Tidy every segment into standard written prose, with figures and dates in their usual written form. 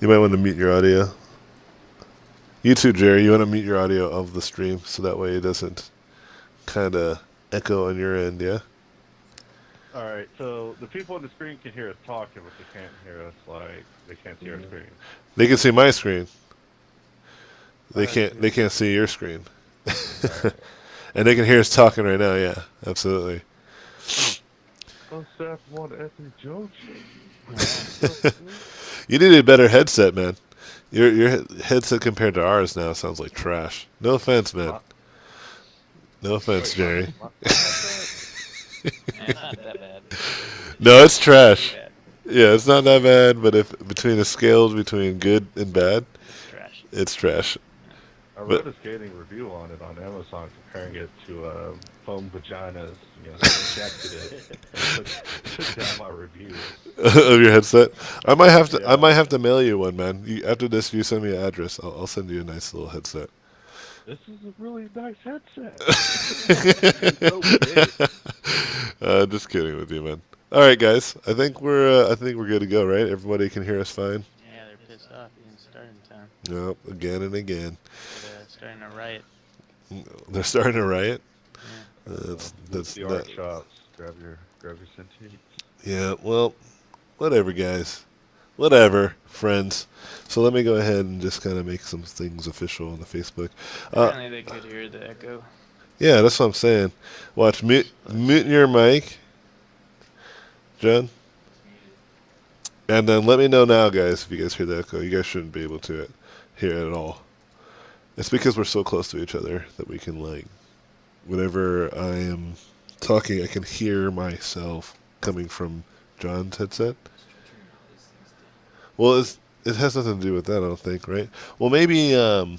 You might want to mute your audio. You too, Jerry. You want to mute your audio of the stream so that way it doesn't kind of echo on your end, yeah? All right, so the people on the screen can hear us talking, but they can't hear us like they can't see our screen. They can see my screen. All right, see They your can't screen. see your screen. All right. And they can hear us talking right now, yeah. Absolutely. Oh, Seth, one ethnic jokes. Yeah. You need a better headset, man. Your headset compared to ours now sounds like trash. No offense, man. My, No offense, wait, my, Jerry. my headset? Yeah, it's not that bad. No, it's It's pretty trash. bad. Yeah, it's not that bad, but if between the scales between good and bad, It's trash. it's trash. Yeah. I But wrote a scathing review on it on Amazon, comparing it to foam vaginas. Rejected it and took down my review. of your headset, I Yeah, might have to mail you one, man. After this, you send me an address. I'll send you a nice little headset. this is a really nice headset. It's so big. Just kidding with you, man. All right, guys. I think we're good to go, right? Everybody can hear us fine. Yeah, they're pissed off. You didn't start in time. Yep, again and again. They're starting a riot. They're starting to riot. Yeah. Move That's the not. art shops. Grab your Cintiq. Yeah, well, whatever, guys. Whatever, friends. So let me go ahead and just kind of make some things official on the Facebook. Uh, Apparently, they could hear the echo. yeah, that's what I'm saying. Watch, mute your mic, John. And then let me know now, guys, if you guys hear the echo. You guys shouldn't be able to hear it at all. It's because we're so close to each other that we can, like, whenever I am talking, I can hear myself coming from John's headset. Well, it has nothing to do with that, I don't think, right? Well, maybe, no,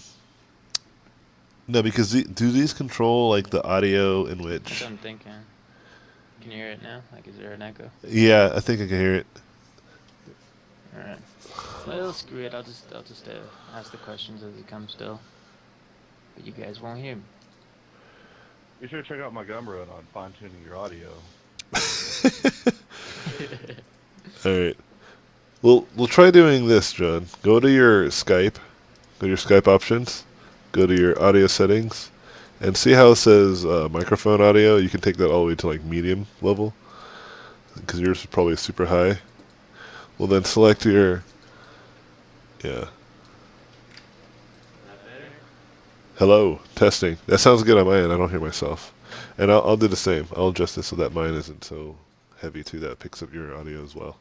because do these control, like, the audio in That's which. what I'm thinking. Can you hear it now? Like, is there an echo? Yeah, I think I can hear it. All right. Well, screw it. I'll just ask the questions as they come still. But you guys won't hear me. You should check out my Gumroad on fine tuning your audio. All right. We'll try doing this, John. Go to your Skype. Go to your Skype options. Go to your audio settings, and see how it says microphone audio. You can take that all the way to like medium level, because yours is probably super high. Well, then select your yeah. Not better? Hello, testing. That sounds good on my end. I don't hear myself, and I'll do the same. I'll adjust it so that mine isn't so heavy too that picks up your audio as well.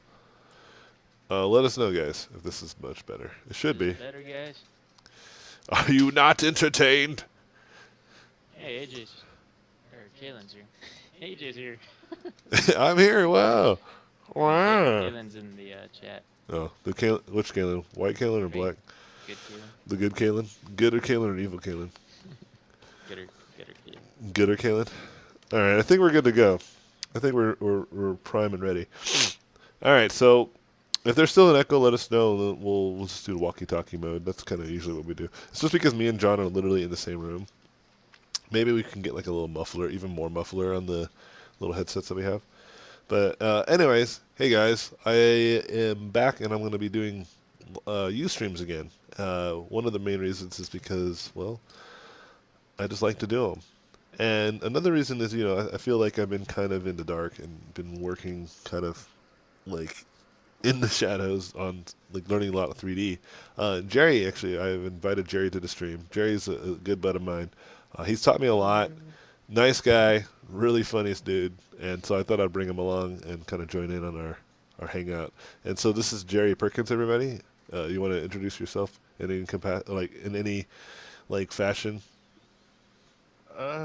Let us know, guys, if this is much better. It should Is be. it better, guys? Are you not entertained? Hey, AJ's or Kalen's here. AJ's here. I'm here. Wow. And Wow. Kalen's in the chat. Oh, which Kalen? White Kalen or Great. black? Good Kalen. The good Kalen? Good or Kalen or evil Kalen? Get her Kalen. Good or Kalen? All right, I think we're good to go. I think we're prime and ready. All right, so if there's still an echo, let us know. We'll just do walkie-talkie mode. That's kind of usually what we do. It's just because me and John are literally in the same room. Maybe we can get like a little muffler, even more muffler on the little headsets that we have. But anyways, hey guys, I am back and I'm going to be doing Ustreams again. One of the main reasons is because, well, I just like to do them. And another reason is, I feel like I've been kind of in the dark and been working kind of like in the shadows on like learning a lot of 3D. Jerry, actually, I've invited Jerry to the stream. Jerry's a good bud of mine. He's taught me a lot. Nice guy, really funniest dude, and so I thought I'd bring him along and kind of join in on our hangout. And so this is Jerry Perkins, everybody. You want to introduce yourself in any like in any like fashion?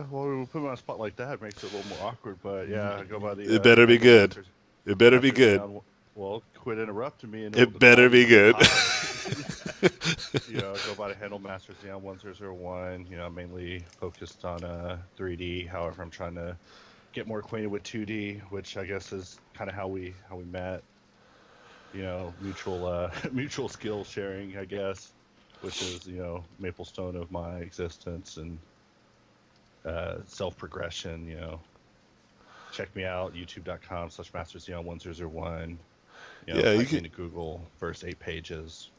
Well, we put me on a spot like that makes it a little more awkward. But yeah, I go by It the better be handle good. It better be Masters good. Neon. Well, quit interrupting me and able It to call better me be when you good. talk. Go by the handle Masters Neon 1001. Mainly focused on 3D. However, I'm trying to get more acquainted with 2D, which I guess is kind of how we met. Mutual mutual skill sharing, I guess, which is maple stone of my existence and self progression. Check me out youtube.com/mastersneon1001. Yeah, you Type me can. into Google, first 8 pages.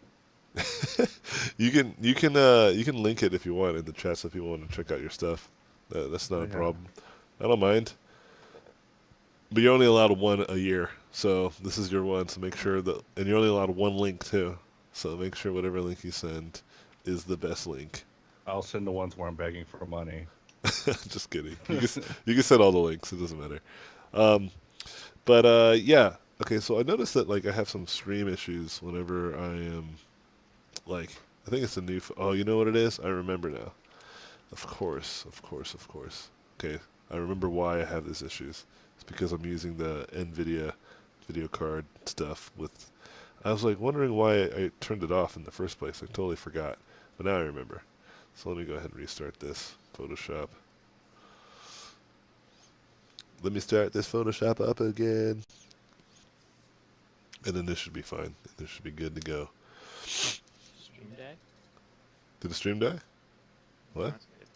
you can link it if you want in the chat so people want to check out your stuff. That's not Oh a yeah. problem. I don't mind. But you're only allowed one a year, so this is your one. So make sure that, and you're only allowed one link too. So make sure whatever link you send is the best link. I'll send the ones where I'm begging for money. Just kidding. You can send all the links. It doesn't matter. Um, but yeah. Okay, so I noticed that like I have some stream issues whenever I am like I think it's a new. Oh, you know what it is? I remember now. Of course, of course, of course. Okay, I remember why I have these issues. It's because I'm using the NVIDIA video card stuff with. I was like wondering why I turned it off in the first place. I totally forgot, but now I remember. So let me go ahead and restart this Photoshop. Let me start this Photoshop up again. And then this should be fine. This should be good to go. Stream deck? Did the stream die? No, What? that's good.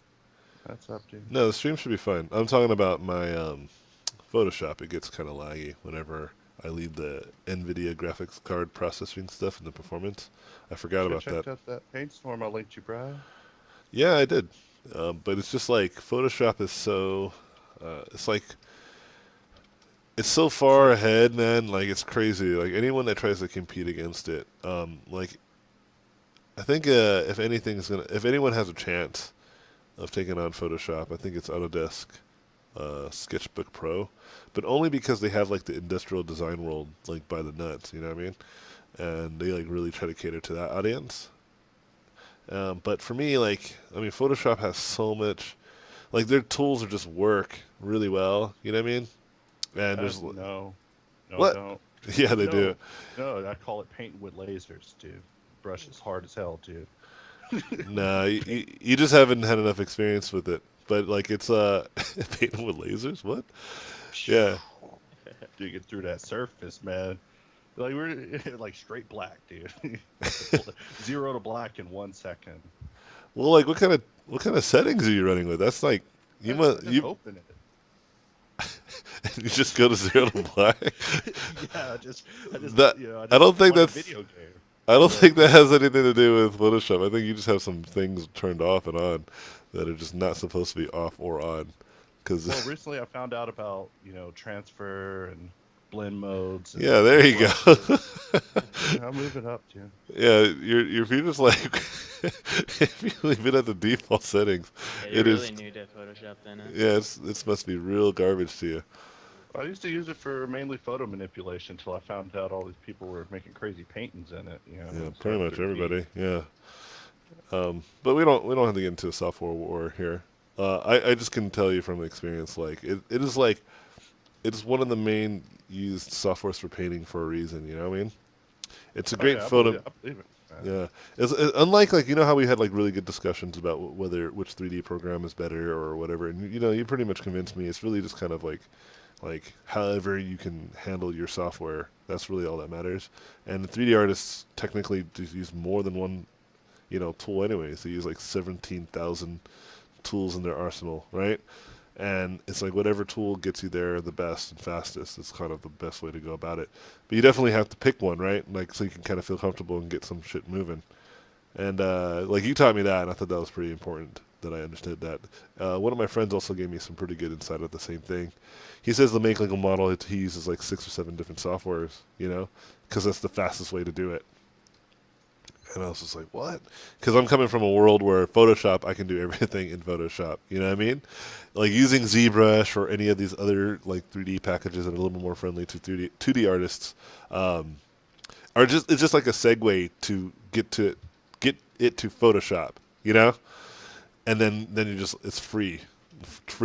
That's up to you. No, the stream should be fine. I'm talking about my Photoshop. It gets kind of laggy whenever I leave the NVIDIA graphics card processing stuff in the performance. I forgot Should have about that. checked out that paint storm I linked you, Brad. Yeah, I did. But it's just like Photoshop is so. It's like it's so far ahead, man. Like it's crazy. Like anyone that tries to compete against it, like I think if if anyone has a chance of taking on Photoshop, I think it's Autodesk Sketchbook Pro, but only because they have like the industrial design world like by the nuts. You know what I mean? And they like really try to cater to that audience. But for me, like I mean, Photoshop has so much. Like their tools are just work really well. You know what I mean? And there's No, no, I what? don't. Yeah, they do. No, no, I call it painting with lasers, dude. Brush is hard as hell, dude. Nah, you just haven't had enough experience with it. But like it's painting with lasers. What? Yeah. Dude, get through that surface, man. Like we're like straight black, dude. Like 0 to black in 1 second. Well, like what kind of settings are you running with? That's like you I must just you open it. you just go to 0 to black. Yeah, I just, That I I just don't think like a that's video game. I don't So, think that has anything to do with Photoshop. I think you just have some things turned off and on that are just not supposed to be off or on. well, Because recently I found out about transfer and blend modes yeah, and there you brushes. go. Yeah, I'll move it up, dude. Yeah, if you just like if you leave it at the default settings, Yeah, you're it is really new to Photoshop then, huh? yeah, it must be real garbage to you. I used to use it for mainly photo manipulation until I found out all these people were making crazy paintings in it. Yeah, pretty Started to much repeat. everybody. Yeah. But we don't have to get into a software war here. I just can tell you from experience, like it is like it's one of the main used softwares for painting for a reason. You know what I mean? It's a Oh great yeah, photo. I believe it. Yeah, unlike like you know how we had like really good discussions about whether which 3D program is better or whatever, and you pretty much convinced me. It's really just kind of like however you can handle your software. That's really all that matters. And the 3D artists technically just use more than one tool anyways. They use like 17,000 tools in their arsenal, right? And it's like whatever tool gets you there the best and fastest is kind of the best way to go about it. But you definitely have to pick one, right? Like so you can kind of feel comfortable and get some shit moving. And like you taught me that, and I thought that was pretty important that I understood that. One of my friends also gave me some pretty good insight of the same thing. He says the make like a model he uses like 6 or 7 different softwares, because that's the fastest way to do it. And I was just like, what? Because I'm coming from a world where Photoshop, I can do everything in Photoshop. You know what I mean? Like using ZBrush or any of these other like 3D packages that are a little bit more friendly to 2D artists, um, it's just like a segue to get it to Photoshop. You know? And then it's free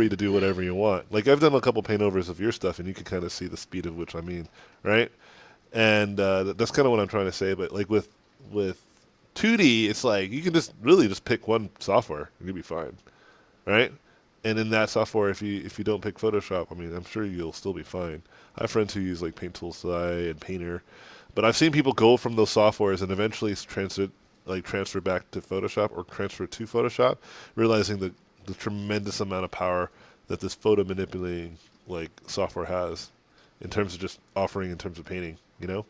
to do whatever you want. Like I've done a couple paint overs of your stuff, and you can kind of see the speed of which I mean, right? And that's kind of what I'm trying to say. But like with 2D, it's like you can just pick one software and you'll be fine, right? And in that software, if you don't pick Photoshop, I mean, I'm sure you'll still be fine. I have friends who use like Paint Tool SI and Painter, but I've seen people go from those softwares and eventually transfer back to Photoshop or transfer to Photoshop, realizing the tremendous amount of power that this photo manipulating like software has in terms of just offering in terms of painting, you know?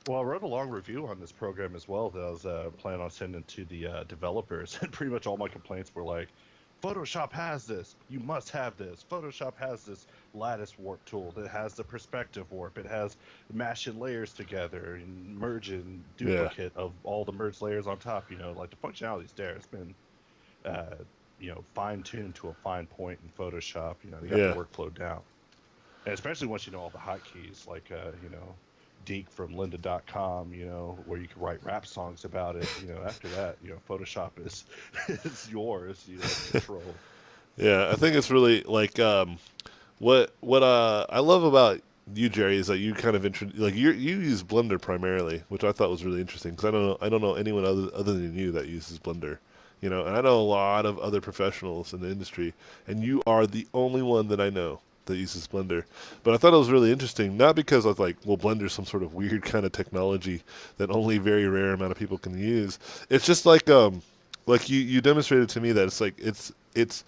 Well, I wrote a long review on this program as well that I was planning on sending to the developers, and pretty much all my complaints were like, Photoshop has this. You must have this. Photoshop has this lattice warp tool that has the perspective warp. It has mashing layers together and merging Yeah, duplicate of all the merged layers on top. Like the functionality's there. It's been, uh, fine tuned to a fine point in Photoshop. They got the yeah, workflow down. And especially once you know all the hotkeys, like Deke from lynda.com, where you can write rap songs about it. After that, Photoshop is is yours, to control. yeah. I think it's really like what I love about you, Jerry, is that you kind of like you use Blender primarily, which I thought was really interesting because I don't know anyone other than you that uses Blender. And I know a lot of other professionals in the industry, and you are the only one that I know that uses Blender. But I thought it was really interesting, not because I was like, well, Blender's some sort of weird kind of technology that only very rare amount of people can use. It's just like you demonstrated to me that it's like it's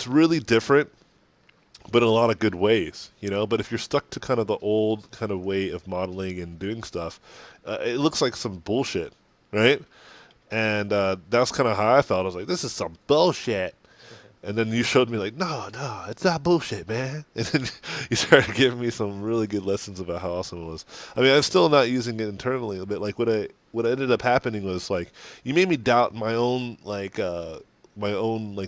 really different but in a lot of good ways. But if you're stuck to kind of the old kind of way of modeling and doing stuff, it looks like some bullshit, right? And that's kind of how I felt. I was like, this is some bullshit. And then you showed me like, no, no, it's not bullshit, man. And then you started giving me some really good lessons about how awesome it was. I mean, I'm still not using it internally, but like what ended up happening was like you made me doubt my own like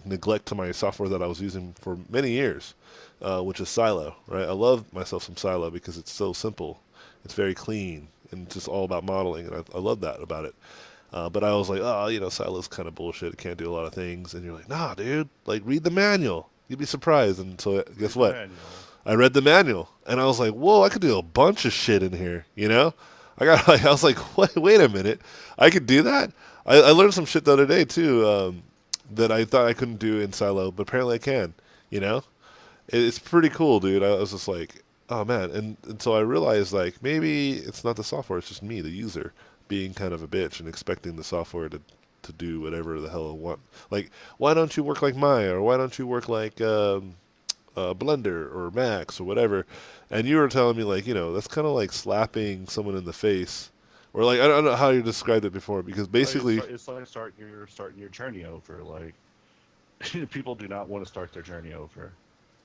neglect to my software that I was using for many years, which is Silo, right? I love myself some Silo because it's so simple, it's very clean, and it's just all about modeling, and I love that about it. But I was like, oh, Silo's kind of bullshit. It can't do a lot of things. And you're like, nah, dude, like read the manual. You'd be surprised. And so guess Read the what? manual. I read the manual, and I was like, whoa, I could do a bunch of shit in here. I got like, I was like, wait a minute, I could do that. I learned some shit the other day too, that I thought I couldn't do in Silo, but apparently I can. You know, it's pretty cool, dude. I was just like, oh man, and so I realized like maybe it's not the software, it's just me, the user, being kind of a bitch and expecting the software to do whatever the hell I want. Like, why don't you work like Maya, or why don't you work like Blender or Max or whatever? And you were telling me like, that's kind of like slapping someone in the face, or like I don't know how you described it before, because basically, It's like starting your journey over. Like people do not want to start their journey over,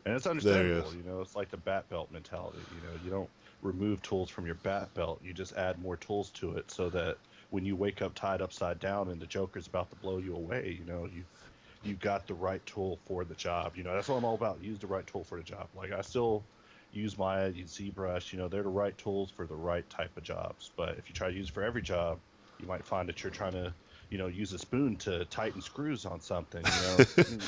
and it's there he understandable. is. It's like the bat belt mentality. You don't remove tools from your bat belt. You just add more tools to it, so that when you wake up tied upside down and the Joker's about to blow you away, you got the right tool for the job. That's what I'm all about. Use the right tool for the job. Like I still use Maya, use ZBrush. They're the right tools for the right type of jobs. But if you try to use it for every job, you might find that you're trying to, use a spoon to tighten screws on something.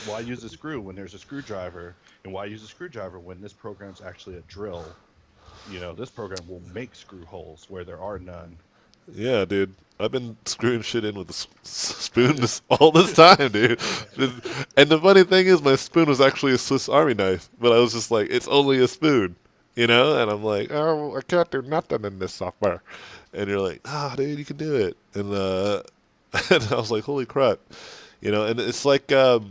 Why use a screw when there's a screwdriver, and why use a screwdriver when this program's actually a drill? This program will make screw holes where there are none. Yeah, dude. I've been screwing shit in with a spoon all this time, dude. And the funny thing is, my spoon was actually a Swiss Army knife, but I was just like, it's only a spoon. And I'm like, oh, I can't do nothing in this software. And you're like, ah, dude, you can do it. And and I was like, holy crap. And it's like for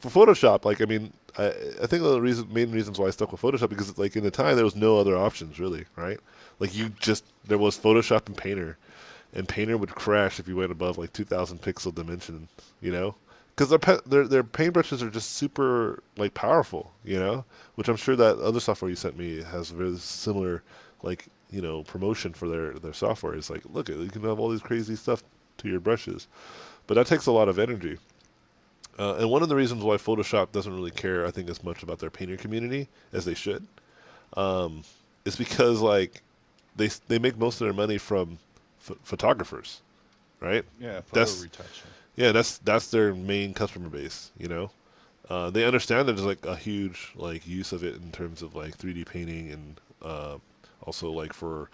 Photoshop, like, I mean, I think the main reasons why I stuck with Photoshop because like in the time there was no other options really, right? Like there was Photoshop and Painter, and Painter would crash if you went above like 2,000 pixel dimensions, because their paintbrushes are just super like powerful, which I'm sure that other software you sent me has very similar like promotion for their software. It's like, look, you can have all these crazy stuff to your brushes, but that takes a lot of energy. And one of the reasons why Photoshop doesn't really care, I think, as much about their painter community as they should, um, is because like they make most of their money from photographers, right? Yeah, photo That's retouching. yeah, that's their main customer base. They understand that there's like a huge like use of it in terms of like 3D painting and also like for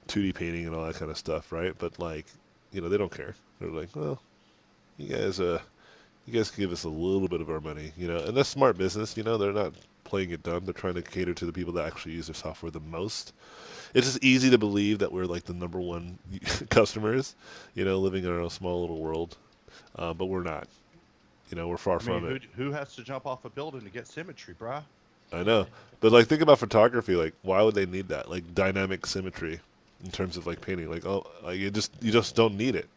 2D painting and all that kind of stuff, right? But like they don't care. They're like, well, you guys you guys can give us a little bit of our money. And that's smart business. They're not playing it dumb. They're trying to cater to the people that actually use their software the most. It's just easy to believe that we're like the number one customers, living in our own small little world, but we're not. We're far I mean, from who it. who has to jump off a building to get symmetry, bruh? I know, but like think about photography. Like, why would they need that? Like dynamic symmetry. in terms of like painting. Like oh, like you just don't need it.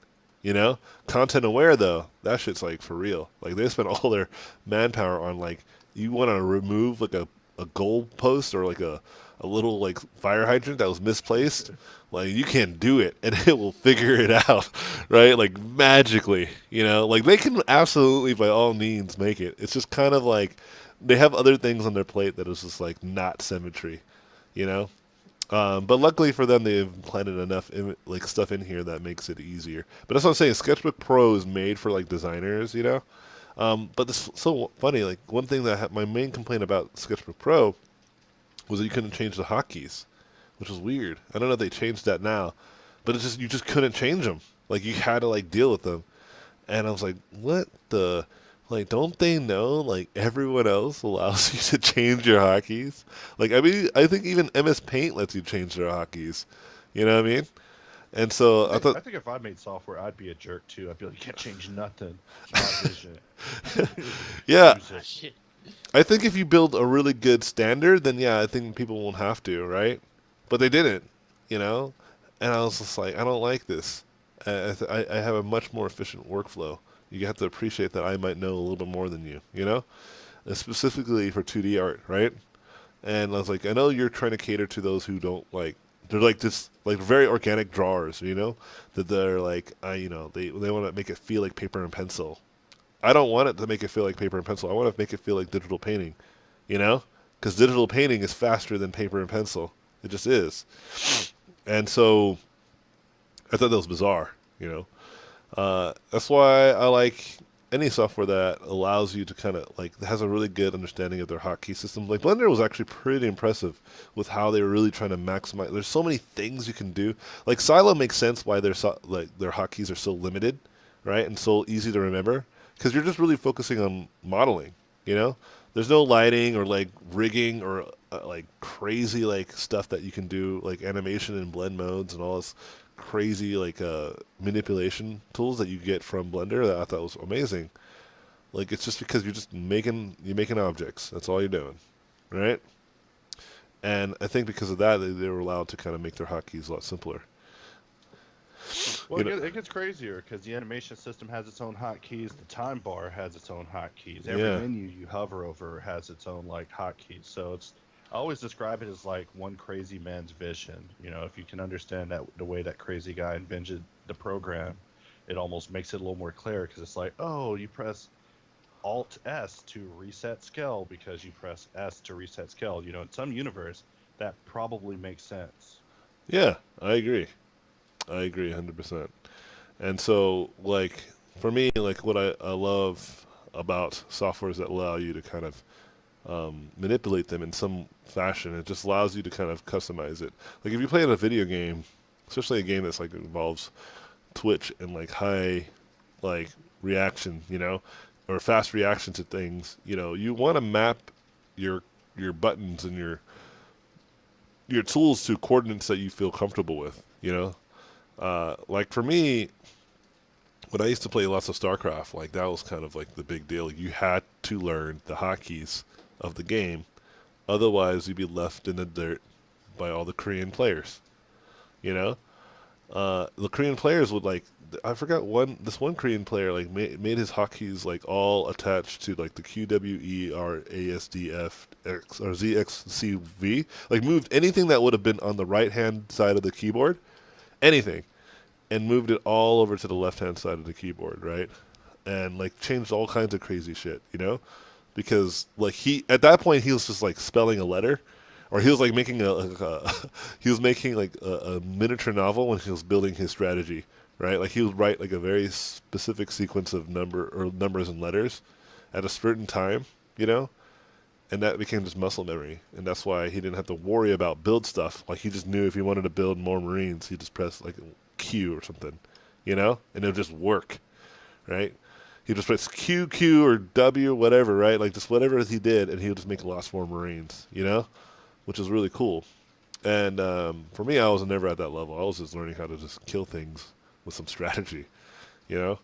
You know, content aware though, that shit's like for real. Like they spend all their manpower on like you want to remove like a goal post or like a little like fire hydrant that was misplaced. Like you can do it and it will figure it out, right? Like magically, you know. Like they can absolutely by all means make it. It's just kind of like they have other things on their plate that is just like not symmetry, you know. But luckily for them, they've planted enough like stuff in here that makes it easier. But that's what I'm saying. Sketchbook Pro is made for like designers, you know. But it's so funny. Like one thing that my main complaint about Sketchbook Pro was that you couldn't change the hotkeys, which was weird. I don't know if they changed that now, but it's just you just couldn't change them. Like you had to like deal with them. And I was like, what the? Like, don't they know, like, everyone else allows you to change your hotkeys? Like, I mean, I think even MS Paint lets you change their hotkeys. You know what I mean? And so I thought, I think if I made software, I'd be a jerk too. I'd be like, you can't change nothing. It's my vision. yeah, Use Ah, it. shit. I think if you build a really good standard, then yeah, I think people won't have to, right? But they didn't, you know? And I was just like, I don't like this. I have a much more efficient workflow. You have to appreciate that I might know a little bit more than you, you know? And specifically for 2D art, right? And I was like, I know you're trying to cater to those who don't like. They're like this, like very organic drawers, you know, that they're like, you know, they want to make it feel like paper and pencil. I don't want it to make it feel like paper and pencil. I want to make it feel like digital painting, you know, because digital painting is faster than paper and pencil. It just is. And so I thought that was bizarre, you know. That's why I like any software that allows you to kind of like has a really good understanding of their hotkey system. Like Blender was actually pretty impressive with how they were really trying to maximize. There's so many things you can do. Like Silo makes sense why like their hotkeys are so limited, right, and so easy to remember because you're just really focusing on modeling. You know, there's no lighting or like rigging or like crazy like stuff that you can do like animation and blend modes and all this crazy like manipulation tools that you get from Blender that I thought was amazing. Like it's just because you're making objects. That's all you're doing, right? And I think because of that, they were allowed to kind of make their hotkeys a lot simpler. Well, You know, it gets crazier because the animation system has its own hotkeys. The time bar has its own hotkeys. Every yeah, menu you hover over has its own like hotkeys. So it's I always describe it as like one crazy man's vision. You know, if you can understand that the way that crazy guy invented the program, it almost makes it a little more clear because it's like, oh, you press Alt S to reset scale because you press S to reset scale. You know, in some universe, that probably makes sense. yeah, I agree. I agree 100%. And so, like, for me, like, what I love about softwares that allow you to kind of manipulate them in some fashion, it just allows you to kind of customize it. Like, if you play in a video game, especially a game that's like involves twitch and like high like reaction, you know, or fast reaction to things, you know, you want to map your your buttons and your tools to coordinates that you feel comfortable with, you know. Like for me, when I used to play lots of StarCraft, like that was kind of like the big deal. You had to learn the hotkeys of the game, otherwise you'd be left in the dirt by all the Korean players. You know, the Korean players would like I forgot one Korean player like made his hotkeys like all attached to like the QWERASDF or ZXCV, like moved anything that would have been on the right hand side of the keyboard, anything, and moved it all over to the left hand side of the keyboard, right? And like changed all kinds of crazy shit, you know? Because like he at that point he was just like spelling a letter, or he was like making he was making like a miniature novel when he was building his strategy, right? Like he would write like a very specific sequence of numbers and letters at a certain time, you know, and that became just muscle memory, and that's why he didn't have to worry about build stuff. Like he just knew if he wanted to build more Marines, he just press like Q or something, you know, and it would just work, right? He just press Q, Q, or W, whatever, right? Like just whatever he did, and he would just make lots more Marines, you know, which is really cool. And for me, I was never at that level. I was just learning how to just kill things with some strategy, you know.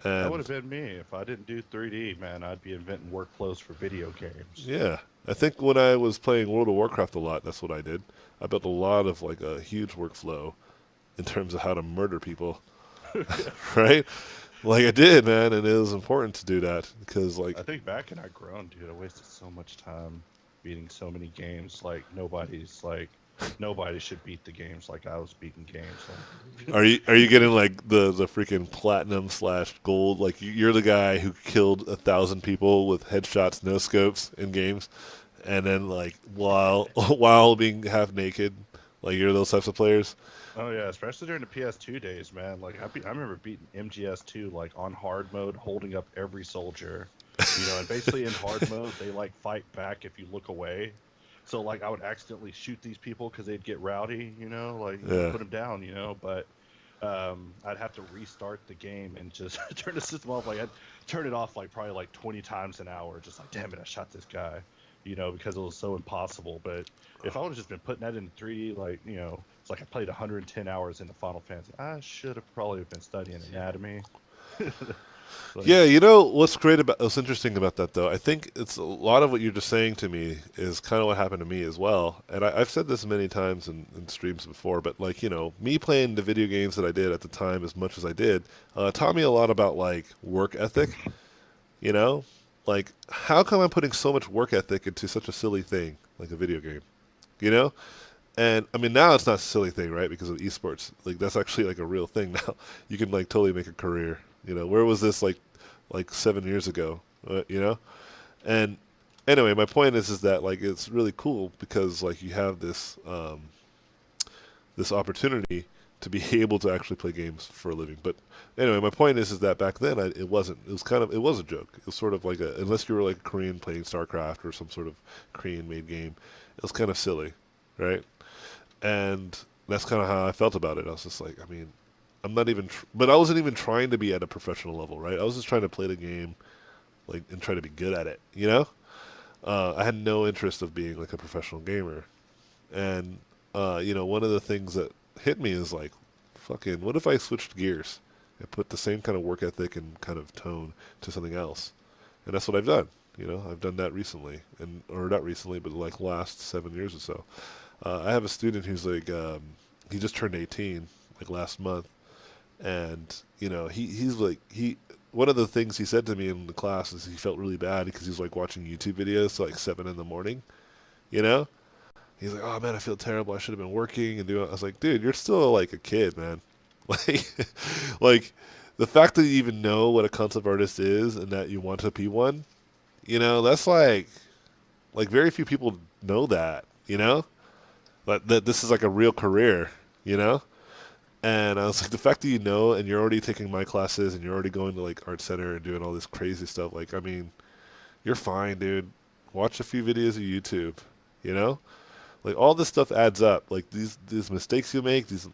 That would And have been me if I didn't do 3D, man. I'd be inventing workflows for video games. yeah, I think when I was playing World of Warcraft a lot, that's what I did. I built a lot of like a huge workflow in terms of how to murder people, right? Like I did, man, and it was important to do that because like I think back and I grown, dude. I wasted so much time beating so many games. Like nobody should beat the games like I was beating games. Like are you getting like the freaking platinum slash gold? Like you're the guy who killed 1,000 people with headshots, no scopes in games, and then like while while being half naked, like you're those types of players. oh yeah, especially during the PS2 days, man. Like I remember beating MGS2 like on hard mode, holding up every soldier. And basically in hard mode they like fight back if you look away. So like I would accidentally shoot these people because they'd get rowdy, like Yeah, put them down, but I'd have to restart the game and just turn the system off. Like I'd turn it off like probably like 20 times an hour, just like damn it, I shot this guy, because it was so impossible. But if I would have just been putting that in 3D, like it's like I played 110 hours into Final Fantasy. I should have probably been studying anatomy. Like, yeah. What's interesting about that though? I think it's a lot of what you're just saying to me is kind of what happened to me as well. And I've said this many times in streams before, but like me playing the video games that I did at the time as much as I did taught me a lot about like work ethic. You know, like how come I'm putting so much work ethic into such a silly thing like a video game? You know, and I mean now it's not a silly thing, right? Because of esports, like that's actually like a real thing now. You can like totally make a career. Where was this like 7 years ago? You know, and anyway, my point is that like it's really cool because like you have this opportunity to be able to actually play games for a living. But anyway, my point is that back then it wasn't. It was it was a joke. It was sort of like unless you were like a Korean playing StarCraft or some sort of Korean made game, it was kind of silly, right? And that's kind of how I felt about it. I was just like, I mean, I'm not even, but I wasn't even trying to be at a professional level, right? I was just trying to play the game, like, and try to be good at it, you know? I had no interest of being like a professional gamer, and one of the things that hit me is like, fucking, what if I switched gears and put the same kind of work ethic and kind of tone to something else? And that's what I've done. I've done that recently, or not recently, but like last 7 years or so. I have a student who's like, he just turned 18 like last month, and he's like he. One of the things he said to me in the class is he felt really bad because he was like watching YouTube videos till like 7 in the morning. You know, he's like, "Oh man, I feel terrible. I should have been working and doing." I was like, "Dude, you're still like a kid, man. Like, like the fact that you even know what a concept artist is and that you want to be one, that's like very few people know that. That this is like a real career. You know." And I was like, the fact that you know, and you're already taking my classes, and you're already going to like art center and doing all this crazy stuff. Like, I mean, you're fine, dude. Watch a few videos of YouTube. You know, like all this stuff adds up. Like these mistakes you make, these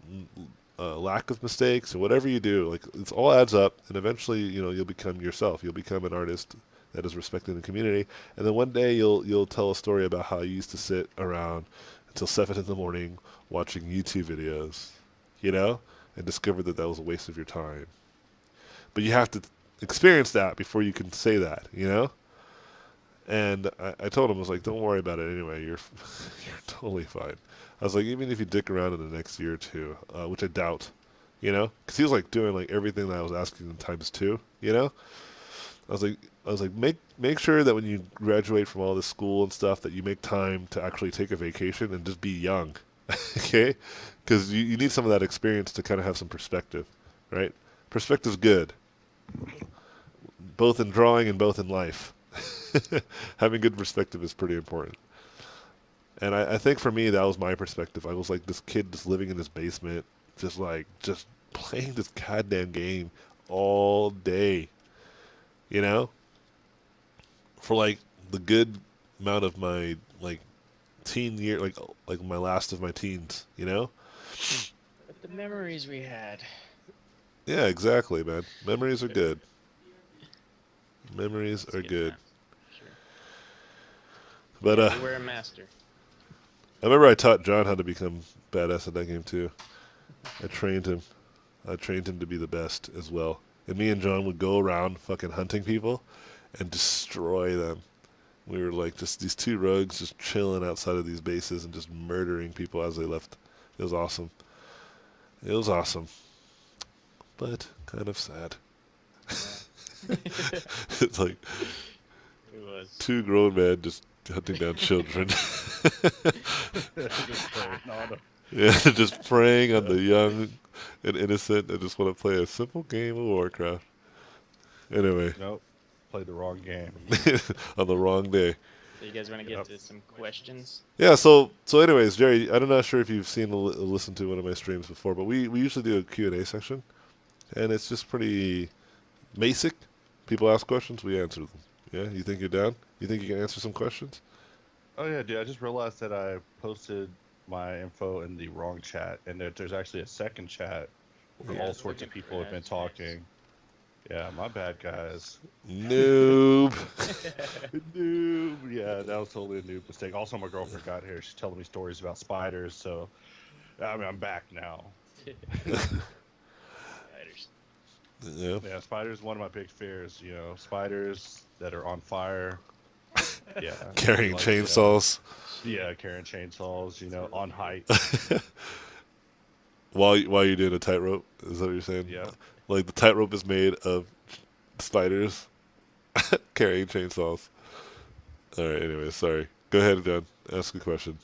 lack of mistakes, or whatever you do, like it's all adds up, and eventually, you'll become yourself. You'll become an artist that is respected in the community, and then one day you'll tell a story about how you used to sit around until 7 in the morning watching YouTube videos, and discover that that was a waste of your time. But you have to experience that before you can say that. And I told him, I was like, don't worry about it anyway. You're totally fine. I was like, even if you dick around in the next year or two, which I doubt, because he was like doing like everything that I was asking in times two. I was like, make sure that when you graduate from all this school and stuff, that you make time to actually take a vacation and just be young, okay? Because you need some of that experience to kind of have some perspective, right? Perspective's good, both in drawing and both in life. Having good perspective is pretty important. And I think for me, that was my perspective. I was like this kid just living in his basement, just playing this goddamn game all day, you know, for like the good amount of my like teen year, like my last of my teens. But the memories we had. Yeah, exactly, man. Memories are good. Memories It's are good good. time. Sure. But Yeah, we were a master. I remember I taught John how to become badass at that game too. I trained him. I trained him to be the best as well. And me and John would go around fucking hunting people and destroy them. We were like just these two rogues just chilling outside of these bases and just murdering people as they left. It was awesome. It was awesome, but kind of sad. Yeah. It's like It was. two grown men just hunting down children. Just praying on them. Yeah, just preying on Yeah. the young and innocent that just want to play a simple game of Warcraft. Anyway, Nope. Played the wrong game. on the wrong day. So you guys want to get Yep. to some questions? Yeah. So anyways, Jerry, I'm not sure if you've seen or listened to one of my streams before, but we usually do a Q&A section, and it's just pretty basic. People ask questions, we answer them. Yeah. You think you're down? You think you can answer some questions? Oh yeah, dude. I just realized that I posted my info in the wrong chat, and that there's actually a second chat where Yeah, all I was sorts of looking for people have that. been Thanks. talking. Yeah, my bad, guys. Noob. Noob. Yeah, that was totally a noob mistake. Also, my girlfriend got here. She's telling me stories about spiders, so I mean, I'm back now. Spiders. Yeah. Yeah, spiders is one of my big fears. Spiders that are on fire. Yeah, Carrying like yeah, chainsaws yeah, carrying chainsaws. On height. while you're doing a tightrope. Is that what you're saying? Yep. Like the tightrope is made of spiders carrying chainsaws. All right. Anyway, sorry. Go ahead, John. Ask a question.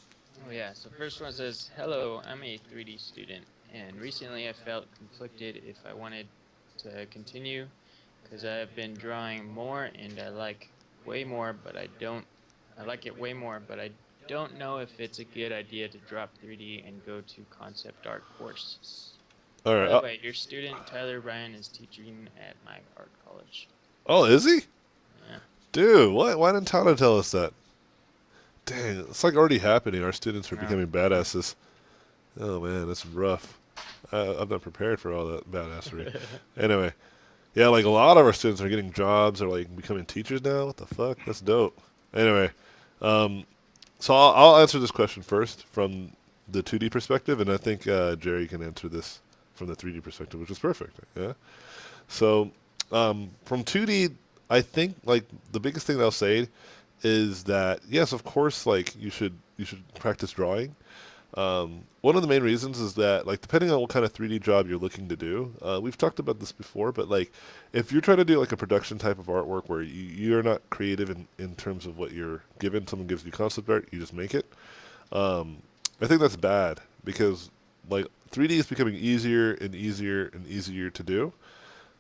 Oh yeah. So first one says, "Hello, I'm a 3D student, and recently I felt conflicted if I wanted to continue because I have been drawing more and I like way more, but I don't. I like it way more, but I don't know if it's a good idea to drop 3D and go to concept art courses. All By right. the way, your student Tyler Bryan is teaching at my art college." Oh, is he? Yeah. Dude, what? Why didn't Tyler tell us that? Dang, it's like already happening. Our students are No. becoming badasses. Oh man, that's rough. I'm not prepared for all that badassery. Anyway, yeah, like a lot of our students are getting jobs or like becoming teachers now. What the fuck? That's dope. Anyway, um, so I'll answer this question first from the 2D perspective, and I think Jerry can answer this from the 3D perspective, which is perfect. Yeah. So from 2D, I think like the biggest thing I'll say is that yes, of course, like you should practice drawing. One of the main reasons is that, like, depending on what kind of 3D job you're looking to do, we've talked about this before, but like, if you're trying to do like a production type of artwork where you're not creative in terms of what you're given, someone gives you concept art, you just make it. Um, I think that's bad because like 3D is becoming easier and easier and easier to do.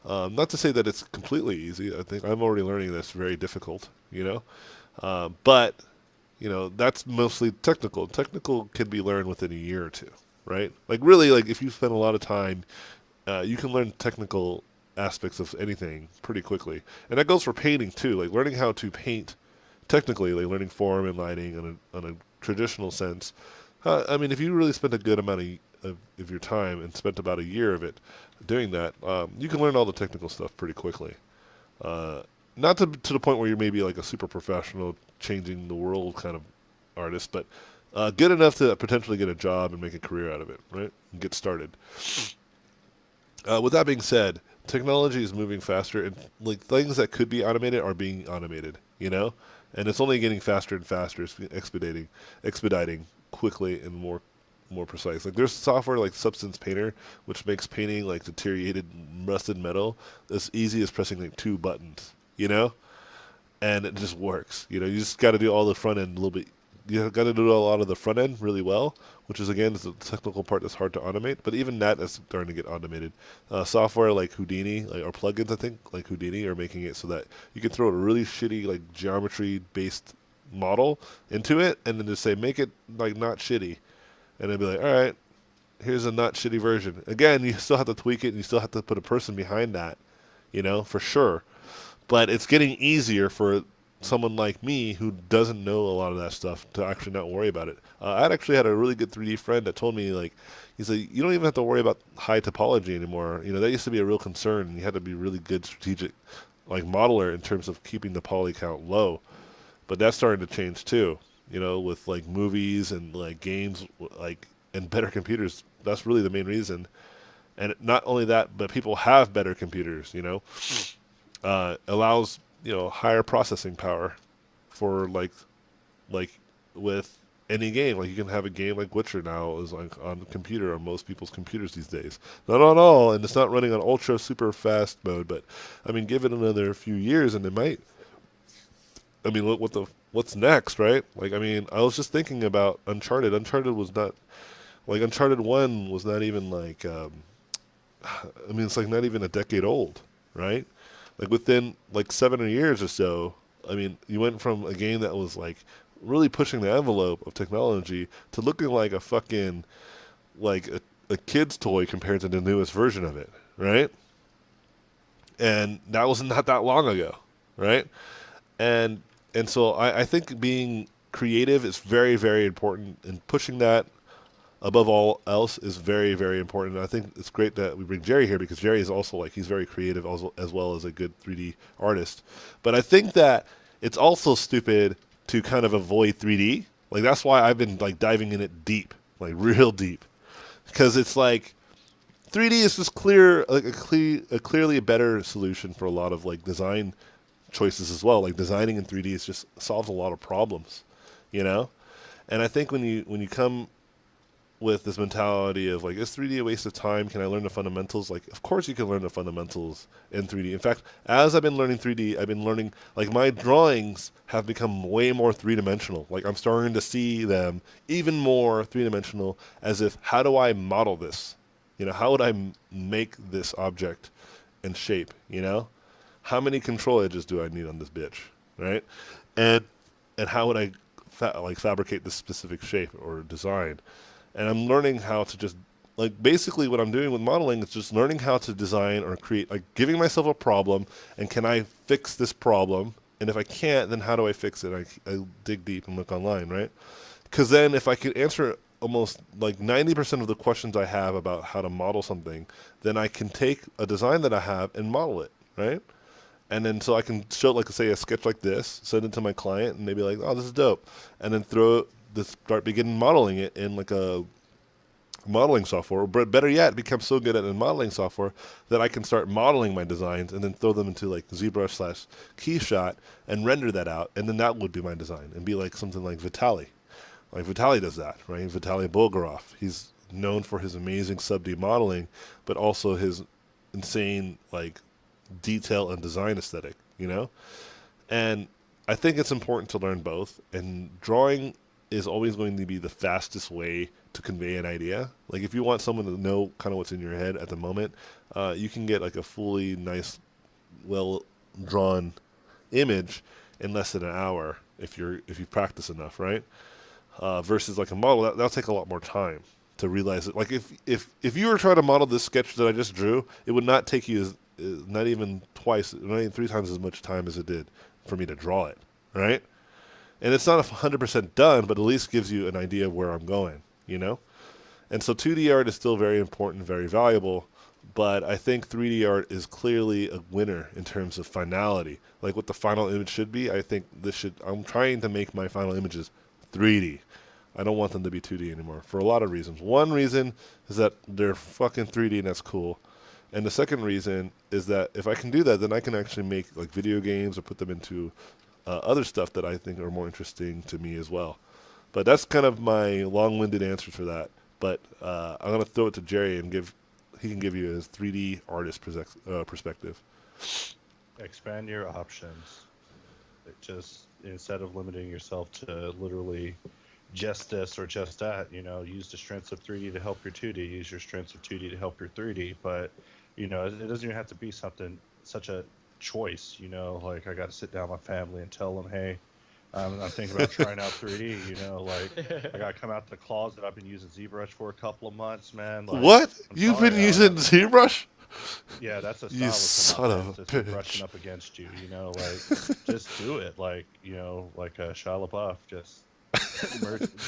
Not to say that it's completely easy. I think I'm already learning that's very difficult. But that's mostly technical. Technical can be learned within a year or two, right? Like really, like if you spend a lot of time, you can learn technical aspects of anything pretty quickly, and that goes for painting too. Like learning how to paint technically, like learning form and lighting on a traditional sense. I mean, if you really spent a good amount of your time and spent about a year of it doing that, you can learn all the technical stuff pretty quickly. Uh, Not to the point where you're maybe like a super professional, changing the world kind of artist, but good enough to potentially get a job and make a career out of it, right? And get started. With that being said, technology is moving faster, and like things that could be automated are being automated. And it's only getting faster and faster. It's expediting quickly and more precise. Like there's software like Substance Painter, which makes painting like deteriorated, rusted metal as easy as pressing like two buttons. And it just works. You just got to do all the front end a little bit. You got to do a lot of the front end really well, which is again is the technical part that's hard to automate. But even that is starting to get automated. Software like Houdini, or plugins I think like Houdini, are making it so that you can throw a really shitty like geometry based model into it, and then just say make it like not shitty, and then be like, all right, here's a not shitty version. Again, you still have to tweak it, and you still have to put a person behind that, for sure. But it's getting easier for someone like me who doesn't know a lot of that stuff to actually not worry about it. I'd actually had a really good 3D friend that told me, like, he said, you don't even have to worry about high topology anymore. That used to be a real concern. You had to be really good strategic, like, modeler in terms of keeping the poly count low. But that's starting to change too, with, like, movies and, like, games, like, and better computers. That's really the main reason. And not only that, but people have better computers. Allows higher processing power for like with any game. Like you can have a game like Witcher now is like on the computer on most people's computers these days. Not on all, and it's not running on ultra super fast mode. But I mean, give it another few years, and it might. I mean, look what's next, right? Like I mean, I was just thinking about Uncharted. Uncharted was not like Uncharted One was not even like. I mean, it's like not even a decade old, right? Like within like 7 years or so, I mean, you went from a game that was like really pushing the envelope of technology to looking like a fucking like a kid's toy compared to the newest version of it, right? And that was not that long ago, right? And and so I think being creative is very very important, and pushing that above all else is very very important. I think it's great that we bring Jerry here because Jerry is also like he's very creative also, as well as a good 3D artist. But I think that it's also stupid to kind of avoid 3D. Like that's why I've been like diving in it deep, like real deep, because it's like 3D is just clear like a clearly a better solution for a lot of like design choices as well. Like designing in 3D is just solves a lot of problems, you know. And I think when you come with this mentality of like, is 3D a waste of time? Can I learn the fundamentals? Like, of course you can learn the fundamentals in 3D. In fact, as I've been learning 3D, I've been learning like my drawings have become way more three dimensional. Like I'm starting to see them even more three dimensional, as if how do I model this? You know, how would I make this object and shape? You know, how many control edges do I need on this bitch? Right? And and how would I like fabricate this specific shape or design? And I'm learning how to just like basically what I'm doing with modeling is just learning how to design or create, like giving myself a problem and can I fix this problem? And if I can't, then how do I fix it? I dig deep and look online, right? Because then if I could answer almost like 90% of the questions I have about how to model something, then I can take a design that I have and model it, right? And then so I can show like say a sketch like this, send it to my client, and maybe like, oh, this is dope, and then throw this start begin modeling it in like a modeling software. But better yet, become so good at the modeling software that I can start modeling my designs and then throw them into like ZBrush slash Keyshot and render that out, and then that would be my design and be like something like Vitali. Like Vitali does that, right? Vitali Bulgarov. He's known for his amazing sub-D modeling, but also his insane like detail and design aesthetic, you know? And I think it's important to learn both. And drawing is always going to be the fastest way to convey an idea. Like if you want someone to know kind of what's in your head at the moment, you can get like a fully nice, well drawn image in less than an hour if you practice enough, right? Versus like a model that'll take a lot more time to realize it. Like if you were trying to model this sketch that I just drew, it would not take you not even twice, not even three times as much time as it did for me to draw it, right? And it's not 100% done, but at least gives you an idea of where I'm going, you know? And so 2D art is still very important, very valuable, but I think 3D art is clearly a winner in terms of finality. Like what the final image should be, I think I'm trying to make my final images 3D. I don't want them to be 2D anymore for a lot of reasons. One reason is that they're fucking 3D and that's cool. And the second reason is that if I can do that, then I can actually make like video games or put them into other stuff that I think are more interesting to me as well. But that's kind of my long-winded answer for that. But I'm gonna throw it to Jerry and he can give you his 3D artist perspective. Expand your options. It just instead of limiting yourself to literally just this or just that, use the strengths of 3D to help your 2D, use your strengths of 2D to help your 3D. But it doesn't even have to be something such a choice. Like I got to sit down with my family and tell them, hey, I'm thinking about trying out 3D. Like I got to come out the closet. I've been using ZBrush for a couple of months, man. Like What? I'm You've been sorry, using ZBrush? yeah, that's a You stylus in my son of pens a that's been brushing bitch. up against you. Like just do it. Like like Shia LaBeouf, just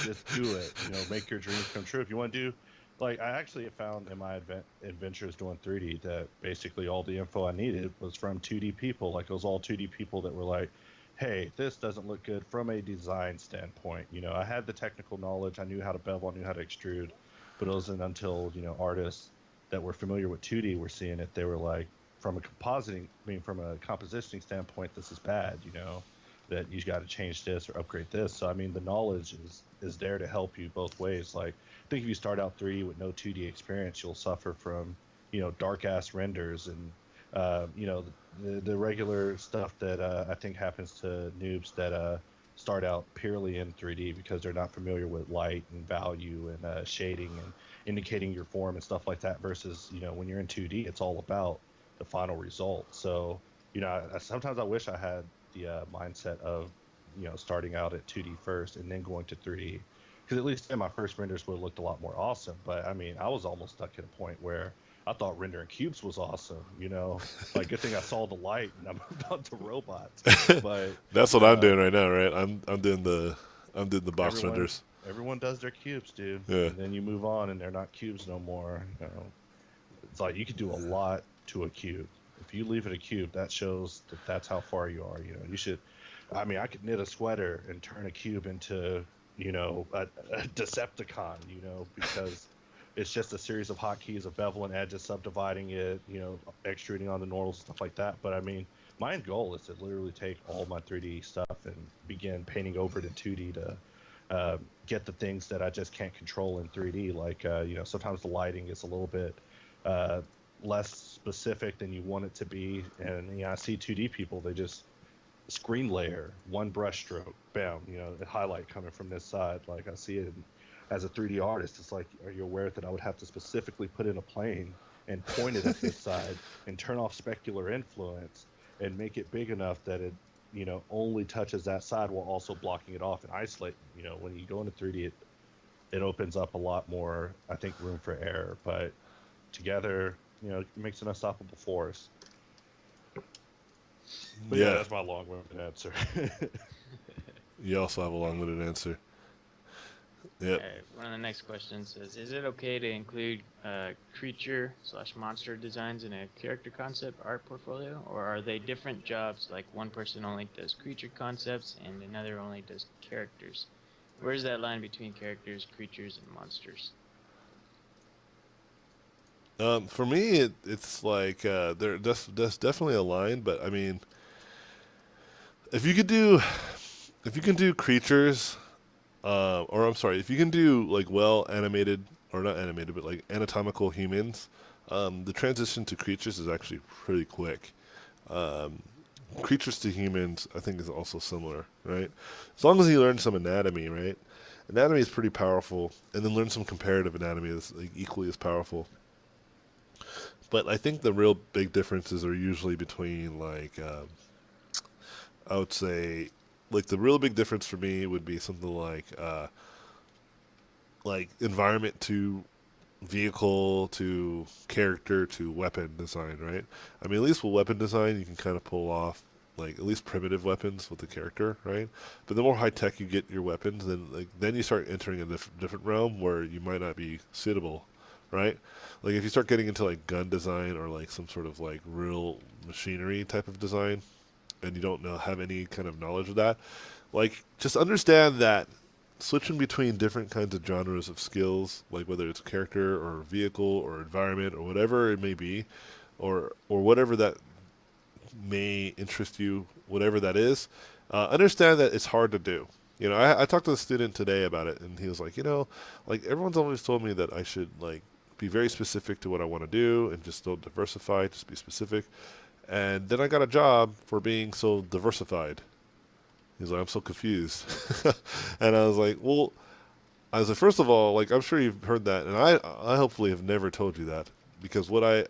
just do it. Make your dreams come true. If you want to do, like I actually found in my adventures doing 3D that basically all the info I needed was from 2D people. Like it was all 2D people that were like, hey, this doesn't look good from a design standpoint. I had the technical knowledge. I knew how to bevel. I knew how to extrude. But it wasn't until, artists that were familiar with 2D were seeing it. They were like, from a compositing standpoint, this is bad. that you got to change this or upgrade this. So I mean, the knowledge is there to help you both ways. Like, I think if you start out 3D with no 2D experience, you'll suffer from, dark ass renders and the regular stuff that I think happens to noobs that start out purely in 3D because they're not familiar with light and value and shading and indicating your form and stuff like that. Versus, when you're in 2D, it's all about the final result. So, sometimes I wish I had the mindset of, starting out at 2D first and then going to 3D. Because at least then my first renders would have looked a lot more awesome. But I mean, I was almost stuck at a point where I thought rendering cubes was awesome. Like good thing I saw the light and I moved on to robots. But That's what I'm uh, doing right now, right? I'm doing the box everyone renders. everyone does their cubes, dude. Yeah. And then you move on and they're not cubes no more. It's like you could do a lot to a cube. If you leave it a cube, that shows that that's how far you are. You should. I mean, I could knit a sweater and turn a cube into, a Decepticon. Because it's just a series of hotkeys of bevel and edges, subdividing it, extruding on the normals, stuff like that. But I mean, my end goal is to literally take all my 3D stuff and begin painting over it in 2D to get the things that I just can't control in 3D. Like, sometimes the lighting is a little bit uh, less specific than you want it to be. And, I see 2D people, they just screen layer, one brush stroke, bam, a highlight coming from this side. Like, I see it as a 3D artist. It's like, are you aware that I would have to specifically put in a plane and point it at this side and turn off specular influence and make it big enough that it, only touches that side while also blocking it off and isolating. When you go into 3D, it opens up a lot more, I think, room for error. But together, it makes an unstoppable force. But yeah, Yeah. that's my long-winded answer. You also have a long-winded answer. Yep. One of the next questions says, is it okay to include creature/monster designs in a character concept art portfolio, or are they different jobs, like one person only does creature concepts and another only does characters? Where's that line between characters, creatures, and monsters? For me, it's like that's definitely a line, but I mean, if you could do if you can do creatures, or I'm sorry, if you can do like well animated or not animated, but like anatomical humans, the transition to creatures is actually pretty quick. Um, Creatures to humans, I think, is also similar, right? As long as you learn some anatomy, right? Anatomy is pretty powerful, and then learn some comparative anatomy that's like equally as powerful. But I think the real big differences are usually between I would say like the real big difference for me would be something like environment to vehicle to character to weapon design, right? I mean, at least with weapon design, you can kind of pull off like at least primitive weapons with the character, right? But the more high tech you get your weapons, then you start entering a different realm where you might not be suitable, right? Like if you start getting into like gun design or like some sort of like real machinery type of design, and you don't know have any kind of knowledge of that, like just understand that switching between different kinds of genres of skills, like whether it's character or vehicle or environment or whatever it may be, or whatever that may interest you, whatever that is, understand that it's hard to do. I talked to a student today about it, and he was like, like everyone's always told me that I should like be very specific to what I want to do and just don't diversify, just be specific. And then I got a job for being so diversified. He's like, I'm so confused. And I was like, well, I was like, first of all, like, I'm sure you've heard that. And I hopefully have never told you that. Because what I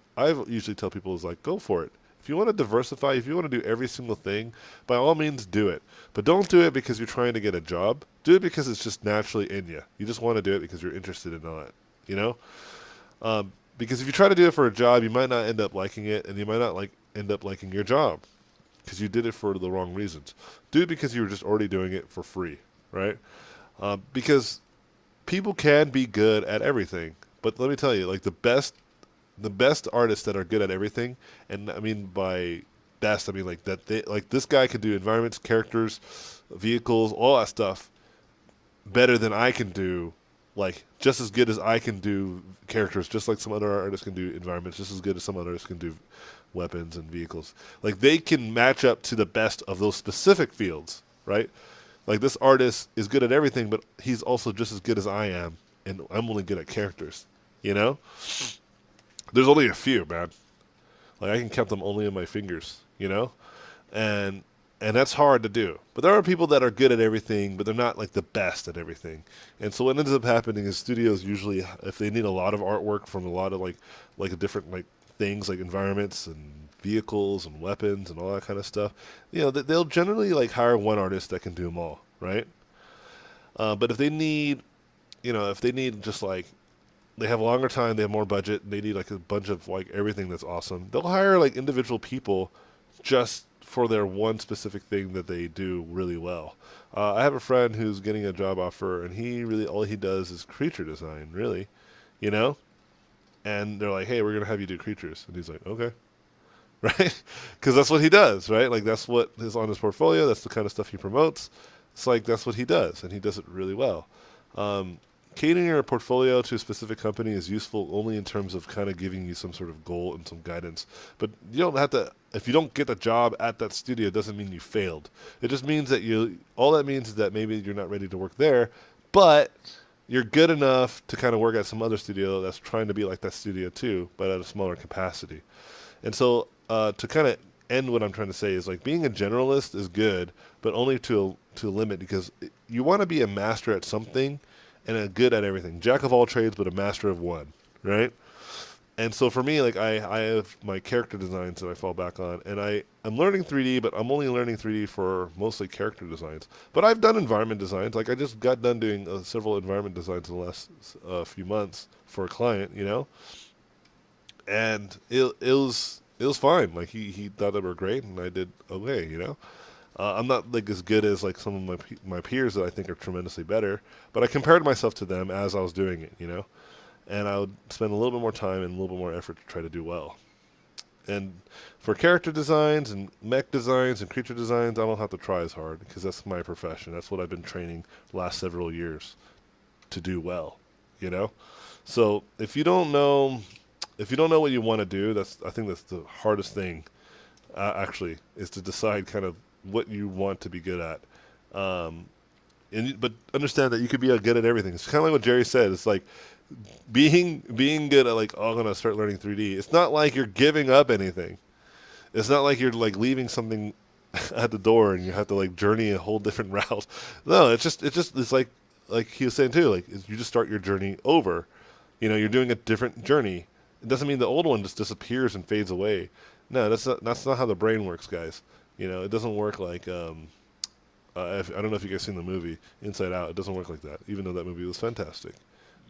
usually tell people is like, go for it. If you want to diversify, if you want to do every single thing, by all means do it. But don't do it because you're trying to get a job. Do it because it's just naturally in you. You just want to do it because you're interested in it, you know? Because if you try to do it for a job, you might not end up liking it, and you might not like end up liking your job because you did it for the wrong reasons. Do it because you were just already doing it for free, right? Because people can be good at everything, but let me tell you, like the best artists that are good at everything, and I mean by best, I mean like that they like this guy can do environments, characters, vehicles, all that stuff better than I can do, like just as good as I can do characters, just like some other artists can do environments, just as good as some other artists can do weapons and vehicles. Like they can match up to the best of those specific fields, right? Like this artist is good at everything, but he's also just as good as I am, and I'm only good at characters. You know, there's only a few, man. Like I can count them only on my fingers. You know, and and that's hard to do. But there are people that are good at everything, but they're not like the best at everything. And so what ends up happening is studios usually, if they need a lot of artwork from a lot of like different like things like environments and vehicles and weapons and all that kind of stuff, you know, they'll generally like hire one artist that can do them all, right? But if they need, you know, if they need just like they have a longer time, they have more budget, and they need like a bunch of like everything that's awesome. They'll hire like individual people just for their one specific thing that they do really well. I have a friend who's getting a job offer, and he really all he does is creature design, really, you know. And they're like, "Hey, we're gonna have you do creatures," and he's like, "Okay." Right? Because that's what he does, right? Like that's what is on his portfolio. That's the kind of stuff he promotes. It's like that's what he does, and he does it really well. Um, Catering your portfolio to a specific company is useful only in terms of kind of giving you some sort of goal and some guidance. But you don't have to. If you don't get the job at that studio, it doesn't mean you failed. It just means that you. All that means is that maybe you're not ready to work there, but you're good enough to kind of work at some other studio that's trying to be like that studio too, but at a smaller capacity. And so to kind of end what I'm trying to say is like being a generalist is good, but only to a limit because you want to be a master at something and a good at everything. Jack of all trades, but a master of one, right? And so for me, like I have my character designs that I fall back on, and I'm learning 3D, but I'm only learning 3D for mostly character designs. But I've done environment designs. Like I just got done doing several environment designs in the last few months for a client, you know, and it was fine. Like he thought they were great, and I did okay. You know, I'm not like as good as like some of my peers that I think are tremendously better, but I compared myself to them as I was doing it. You know, and I would spend a little bit more time and a little bit more effort to try to do well. And for character designs and mech designs and creature designs, I don't have to try as hard because that's my profession. That's what I've been training the last several years to do well. You know, so if you don't know what you want to do, I think that's the hardest thing. Actually, is to decide kind of what you want to be good at. Um, but understand that you could be good at everything. It's kind of like what Jerry said. It's like being good at like, oh, I'm gonna start learning 3D. It's not like you're giving up anything. It's not like you're like leaving something at the door and you have to like journey a whole different route. No, it's like he was saying too. Like you just start your journey over. You know, you're doing a different journey. It doesn't mean the old one just disappears and fades away. No, that's not how the brain works, guys. You know, it doesn't work like I don't know if you guys seen the movie Inside Out. It doesn't work like that, even though that movie was fantastic.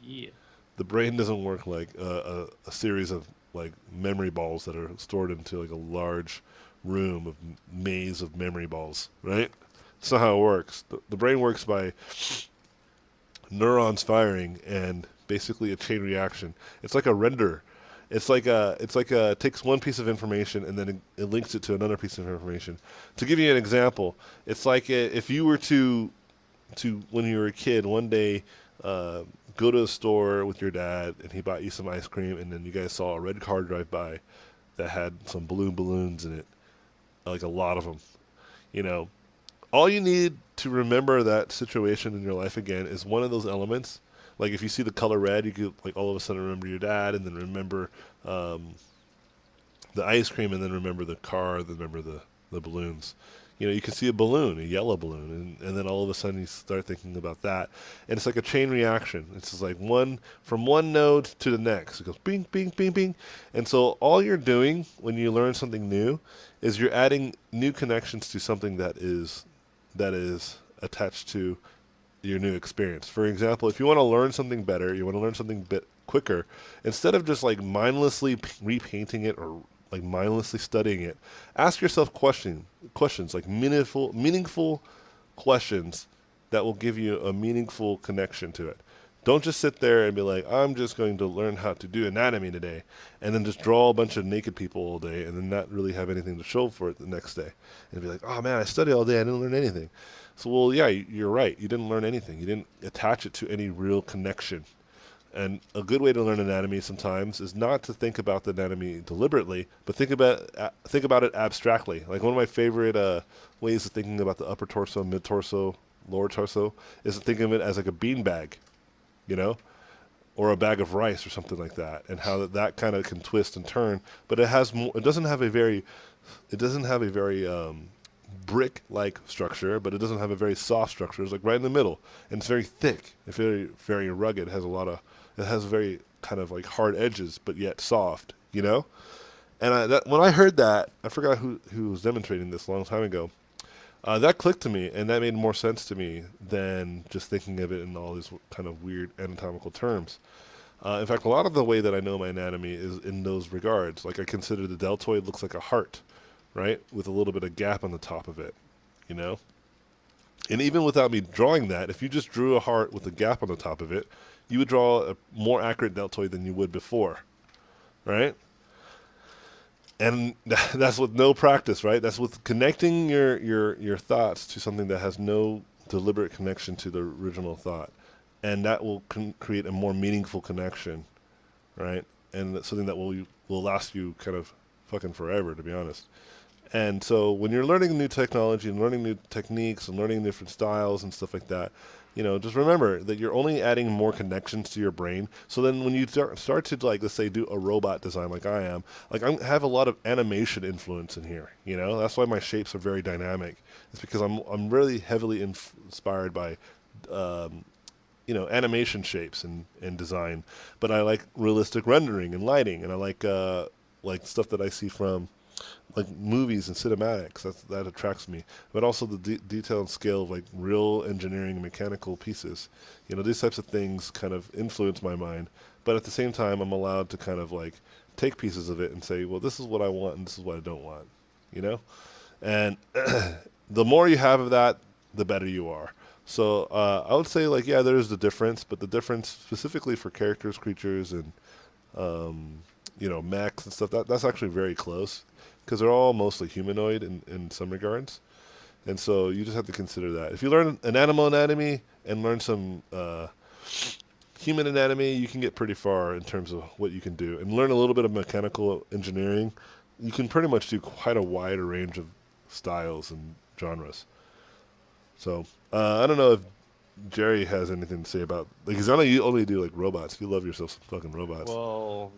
Yeah. The brain doesn't work like a series of like memory balls that are stored into like a large room of maze of memory balls, right? That's not how it works. The brain works by neurons firing and basically a chain reaction. It's like a render. It's like it takes one piece of information and then it links it to another piece of information. To give you an example, it's like if you were to when you were a kid one day uh, go to a store with your dad and he bought you some ice cream and then you guys saw a red car drive by that had some balloons in it, like a lot of them. You know, all you need to remember that situation in your life again is one of those elements. Like if you see the color red, you could like all of a sudden remember your dad, and then remember um, the ice cream, and then remember the car, then remember the balloons. You know, you can see a balloon, a yellow balloon, and then all of a sudden you start thinking about that, and it's like a chain reaction. It's just like one from one node to the next. It goes bing, bing, bing, bing, and so all you're doing when you learn something new is you're adding new connections to something that is attached to your new experience. For example, if you want to learn something better, you want to learn something a bit quicker, instead of just like mindlessly repainting it or like mindlessly studying it, ask yourself questions like meaningful questions that will give you a meaningful connection to it. Don't just sit there and be like, I'm just going to learn how to do anatomy today, and then just draw a bunch of naked people all day, and then not really have anything to show for it the next day, and be like, oh man, I studied all day, I didn't learn anything. So, well, yeah, you're right. You didn't learn anything. You didn't attach it to any real connection. And a good way to learn anatomy sometimes is not to think about the anatomy deliberately, but think about it abstractly. Like one of my favorite ways of thinking about the upper torso, mid torso, lower torso is to think of it as like a bean bag, you know, or a bag of rice or something like that, and how that kind of can twist and turn. But it has more. It doesn't have a very brick-like structure, but it doesn't have a very soft structure. It's like right in the middle, and it's very thick. It's very rugged. It has a lot of. It has very kind of like hard edges, but yet soft. You know. And when I heard that, I forgot who was demonstrating this a long time ago. That clicked to me, and that made more sense to me than just thinking of it in all these kind of weird anatomical terms. In fact, a lot of the way that I know my anatomy is in those regards. Like I consider the deltoid looks like a heart, right, with a little bit of gap on the top of it, you know. And even without me drawing that, if you just drew a heart with a gap on the top of it, you would draw a more accurate deltoid than you would before, right? And that's with no practice, right? That's with connecting your thoughts to something that has no deliberate connection to the original thought, and that will create a more meaningful connection, right? And that's something that will last you kind of fucking forever, to be honest. And so when you're learning new technology and learning new techniques and learning different styles and stuff like that, just remember that you're only adding more connections to your brain. So then when you start to, like, let's say, do a robot design like I am, like I have a lot of animation influence in here. That's why my shapes are very dynamic. It's because I'm really heavily inspired by um, animation shapes and design, but I like realistic rendering and lighting, and I like stuff that I see from like movies and cinematics. That attracts me, but also the detail and scale of like real engineering and mechanical pieces. These types of things kind of influence my mind, but at the same time, I'm allowed to kind of like take pieces of it and say, well, this is what I want and this is what I don't want. You know, and the more you have of that, the better you are. So I would say, like, yeah, there is the difference, but the difference specifically for characters, creatures, and um, mechs and stuff, that's actually very close because they're all mostly humanoid in some regards. And so you just have to consider that. If you learn an animal anatomy and learn some human anatomy, you can get pretty far in terms of what you can do. And learn a little bit of mechanical engineering, you can pretty much do quite a wide range of styles and genres. So I don't know if Jerry has anything to say about, like, because I know you only do like robots. You love yourself some fucking robots. Well,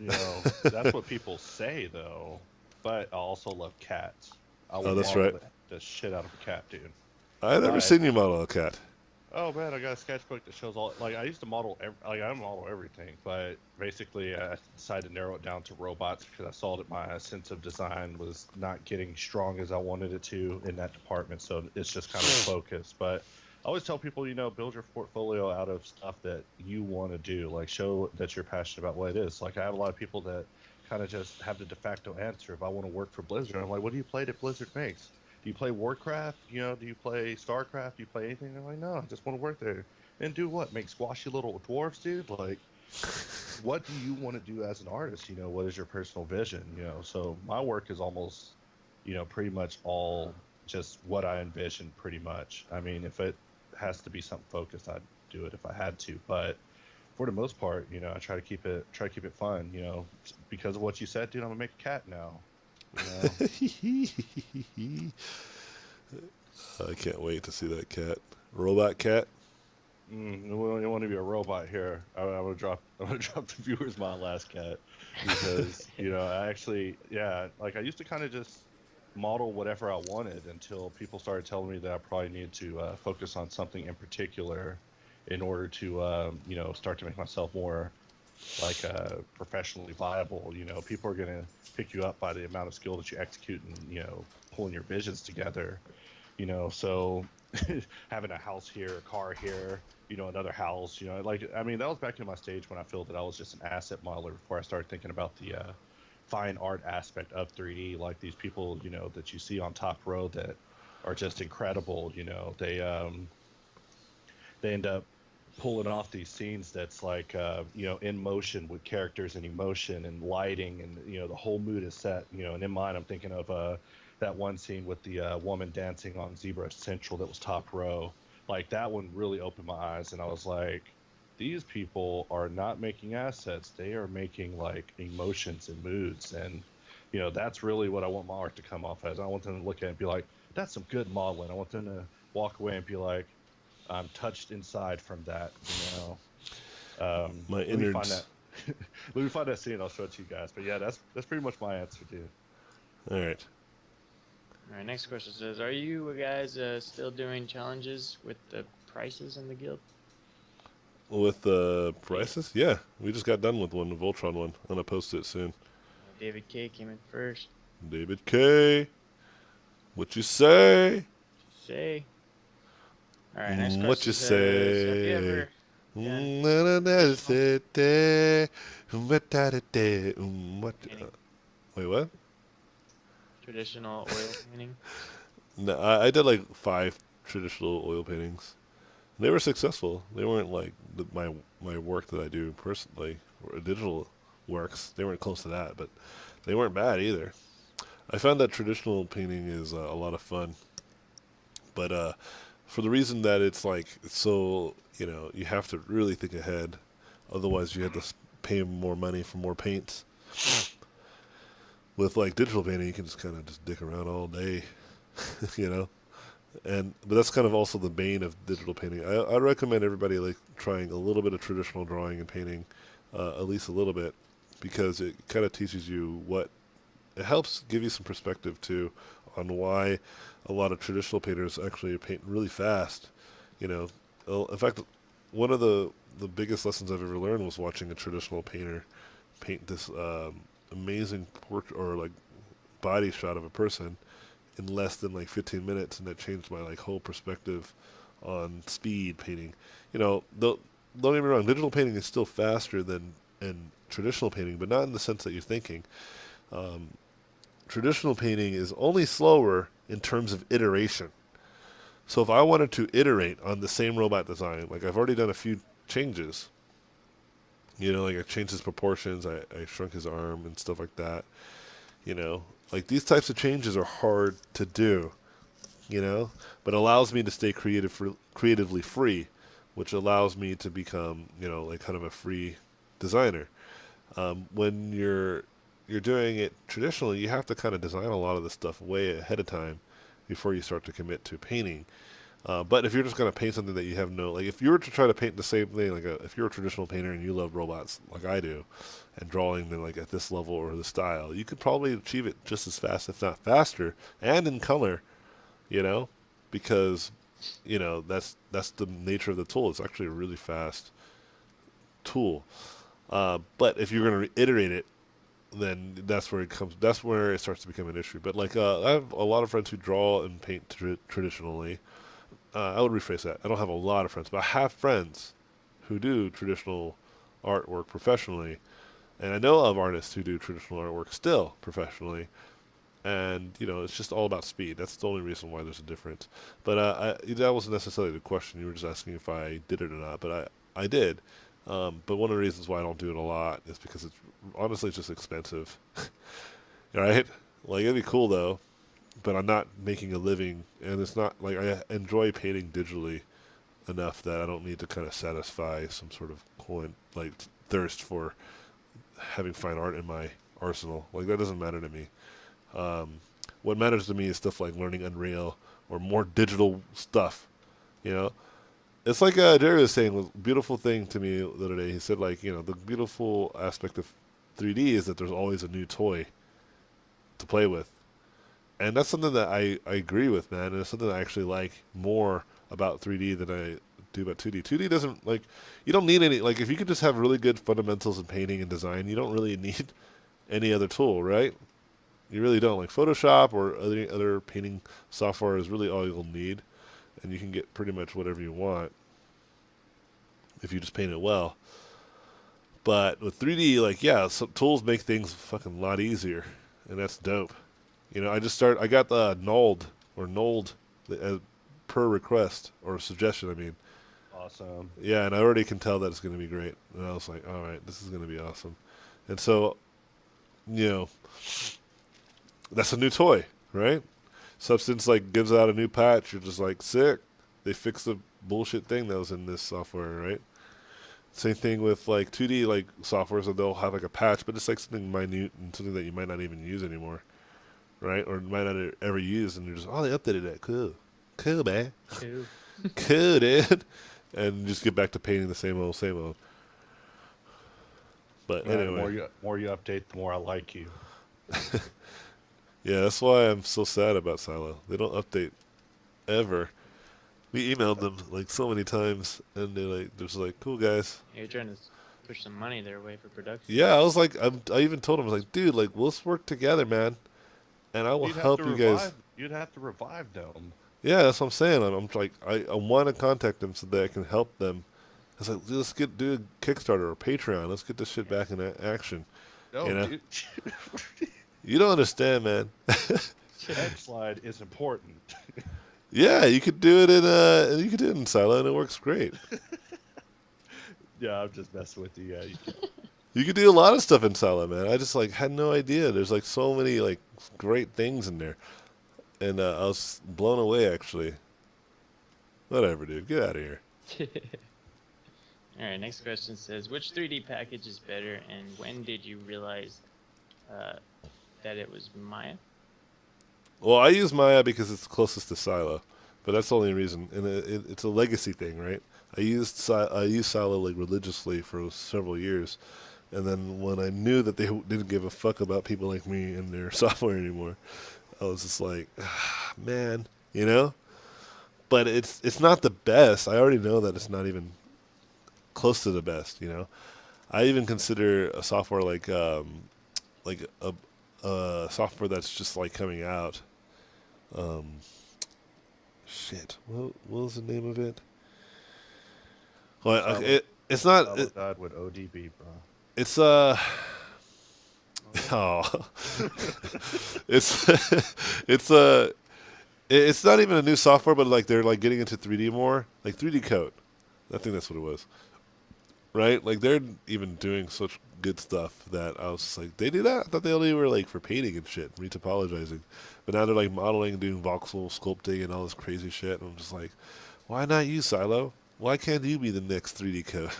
that's what people say though. But I also love cats. I will Oh, that's model right. the shit out of a cat, dude. I never But seen you model a cat. oh man, I got a sketchbook that shows all. Like I used to model, like I model everything, but basically I decided to narrow it down to robots because I saw that my sense of design was not getting strong as I wanted it to in that department. So it's just kind of focused. But I always tell people, build your portfolio out of stuff that you want to do. Like show that you're passionate about what it is. Like I have a lot of people that kind of just have the de facto answer. If I want to work for Blizzard, I'm like, what do you play that Blizzard makes? Do you play Warcraft? Do you play Starcraft? Do you play anything? They're like, no, I just want to work there. And do what? Make squashy little dwarves, dude? Like, what do you want to do as an artist? What is your personal vision? So my work is almost, pretty much all just what I envision pretty much. I mean, if it has to be something focused, I'd do it if I had to. But for the most part, I try to keep it fun, because of what you said, dude, I'm gonna make a cat now, you know. I can't wait to see that cat. Robot cat. We want to be a robot here. I'm gonna drop. I'm gonna drop the viewers my last cat because I actually, yeah, like I used to kind of just model whatever I wanted until people started telling me that I probably needed to focus on something in particular in order to start to make myself more like professionally viable. People are gonna pick you up by the amount of skill that you execute and pulling your visions together. So having a house here, a car here, another house, like, I mean, that was back in my stage when I felt that I was just an asset modeler before I started thinking about the fine art aspect of 3D. Like these people, that you see on top row that are just incredible. They end up pulling off these scenes that's like in motion with characters and emotion and lighting, and the whole mood is set. And in mine I'm thinking of that one scene with the woman dancing on Zebra Central that was top row. Like that one really opened my eyes, and I was like, these people are not making assets, they are making like emotions and moods. And that's really what I want my art to come off as. I want them to look at it and be like, that's some good modeling. I want them to walk away and be like, I'm touched inside from that. My Let me find innards. that. Let me find that scene. I'll show it to you guys. But yeah, that's pretty much my answer, dude. All right. All right, next question says, are you guys still doing challenges with the prices in the guild? With the Yeah. prices, yeah, we just got done with one, the Voltron one. I'm gonna post it soon. David K came in first. David K, what you say? Say. All right, next What you question says, have you say? ever done traditional What? painting? Wait, what? Traditional oil painting? No, I did like 5 traditional oil paintings. They were successful. They weren't like my work that I do personally, or digital works. They weren't close to that, but they weren't bad either. I found that traditional painting is a lot of fun, but for the reason that it's like so, you have to really think ahead. Otherwise, you have to pay more money for more paints. With like digital painting, you can just kind of just dick around all day, you know. But that's kind of also the bane of digital painting. I recommend everybody like trying a little bit of traditional drawing and painting, at least a little bit, because it kind of teaches you what it helps give you some perspective too on why a lot of traditional painters actually paint really fast. You know, in fact, one of the biggest lessons I've ever learned was watching a traditional painter paint this amazing portrait or like body shot of a person in less than like 15 minutes, and that changed my like whole perspective on speed painting. Don't get me wrong, digital painting is still faster than in traditional painting, but not in the sense that you're thinking. Um, Traditional painting is only slower in terms of iteration. So if I wanted to iterate on the same robot design, like I've already done a few changes, like I changed his proportions, I shrunk his arm and stuff like that, you know, like these types of changes are hard to do, but allows me to stay creatively free, which allows me to become, like kind of a free designer. When you're doing it traditionally, you have to kind of design a lot of this stuff way ahead of time before you start to commit to painting. But if you're just going to paint something that you have no, like if you were to try to paint the same thing, like if you're a traditional painter and you love robots like I do, and drawing them like at this level or the style, you could probably achieve it just as fast, if not faster, and in color, you know, because that's the nature of the tool. It's actually a really fast tool. But if you're going to iterate it, then that's where it starts to become an issue. But like I have a lot of friends who draw and paint traditionally. I would rephrase that. I don't have a lot of friends, but I have friends who do traditional artwork professionally, and I know of artists who do traditional artwork still professionally. And it's just all about speed. That's the only reason why there's a difference. But that wasn't necessarily the question. You were just asking if I did it or not. But I did. But one of the reasons why I don't do it a lot is because it's just expensive, right? Like it'd be cool though, but I'm not making a living, and it's not like I enjoy painting digitally enough that I don't need to kind of satisfy some sort of like thirst for having fine art in my arsenal. Like that doesn't matter to me. Um, what matters to me is stuff like learning Unreal or more digital stuff. You know, it's like Jerry was saying, was a beautiful thing to me the other day. He said like, the beautiful aspect of 3D is that there's always a new toy to play with. And that's something that I agree with, man. And it's something that I actually like more about 3D than I do about 2D. 2D doesn't, like, you don't need any, like, if you could just have really good fundamentals in painting and design, you don't really need any other tool, right? You really don't. Like, Photoshop or other painting software is really all you'll need. And you can get pretty much whatever you want if you just paint it well. But with 3D, like, yeah, some tools make things fucking a lot easier. And that's dope. I got the nulled as per request or suggestion. I mean, Awesome. yeah, and I already can tell that it's going to be great. And I was like, all right, this is going to be awesome. And so, you know, that's a new toy, right? Substance like gives out a new patch. You're just like sick. They fixed the bullshit thing that was in this software, right? Same thing with like 2D like softwares that they'll have like a patch, but it's like something minute and something that you might not even use anymore, right? Or might not ever use, and you're just oh they updated that, cool, cool man, Cool. cool dude, and just get back to painting the same old same old. But Man, the anyway, more you update, the more I like you. yeah, that's why I'm so sad about Silo. They don't update ever. We emailed them like so many times, and they're just like, cool guys. You're trying to push some money their way for production. Yeah, I was like, I even told him, I was like, dude, like, let's work together, man, and I will help you guys. You'd have to revive them. Yeah, that's what I'm saying. I'm like, I want to contact them so that I can help them. I was like, let's do a Kickstarter or Patreon. Let's get this shit Yeah. back in action. No, You know, dude. you don't understand, man. Edge slide is important. Yeah, you could do it you could do it in Silo, and it works great. Yeah, I'm just messing with you. Yeah, You could do a lot of stuff in Silo, man. I just like had no idea. There's like so many like great things in there, and I was blown away actually. Whatever, dude. Get out of here. All right, next question says, which 3D package is better, and when did you realize uh, that it was Maya? Well, I use Maya because it's closest to Silo, but that's the only reason. And it's a legacy thing, right? I used Silo like religiously for several years, and then when I knew that they didn't give a fuck about people like me and their software anymore, I was just like, ah, man, you know. But it's not the best. I already know that it's not even close to the best. You know, I even consider a software like a software that's just like coming out. Um, shit, what was the name of it? Well, okay, Silo, it's not. Silo died with ODB, bro. It's Oh, oh, it's it's it's not even a new software, but like they're like getting into 3D more, like 3D code. I think that's what it was, right? Like they're even doing such good stuff that I was just like, they do that? I thought they only were like for painting and shit, retopologizing, but now they're like modeling, doing voxel sculpting and all this crazy shit. And I'm just like, why not you, Silo? Why can't you be the next 3D code?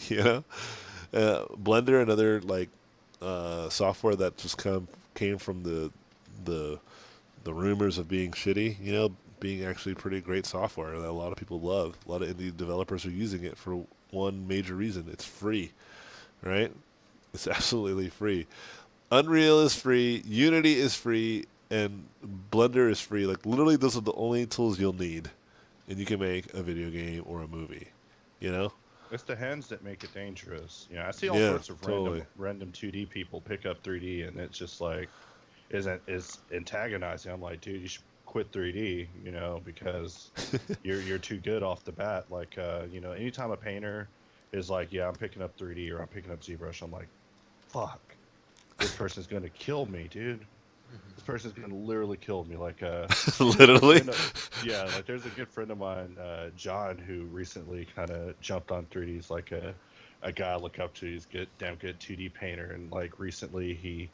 You know, Blender, another like software that just came from the the rumors of being shitty, you know, being actually pretty great software that a lot of people love. A lot of indie developers are using it for one major reason: it's free, right? It's absolutely free. Unreal is free, Unity is free, and Blender is free. Like literally, those are the only tools you'll need, and you can make a video game or a movie. You know? It's the hands that make it dangerous. You know, I see all Yeah, sorts of totally. random 2D people pick up 3D, and it's just like is antagonizing. I'm like, dude, you should quit 3D. You know, because you're too good off the bat. Like, you know, anytime a painter is like, yeah, I'm picking up 3D or I'm picking up ZBrush, I'm like, fuck, this person's gonna kill me, dude. This person's gonna literally kill me. Like, there's a Literally. friend of, yeah, like there's a good friend of mine, John, who recently kind of jumped on 3D. He's like a guy I look up to. He's good, damn good 2D painter, and like recently he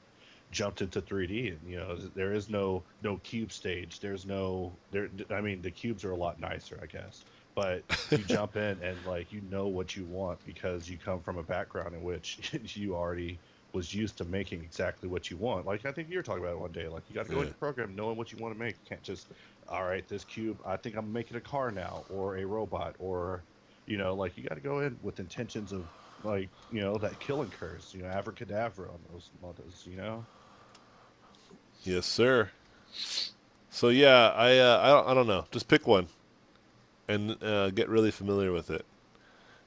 jumped into 3D, and you know there is no cube stage. There's no there. I mean, the cubes are a lot nicer, I guess, but you jump in and like you know what you want because you come from a background in which you already was used to making exactly what you want. Like I think you were talking about it one day. Like you got to go Yeah. into program knowing what you want to make. You can't just, all right, this cube. I think I'm making a car now, or a robot, or you know, like you got to go in with intentions of like you know that killing curse. You know, abracadabra on those mothers. You know. Yes, sir. So yeah, I don't know. Just pick one and get really familiar with it.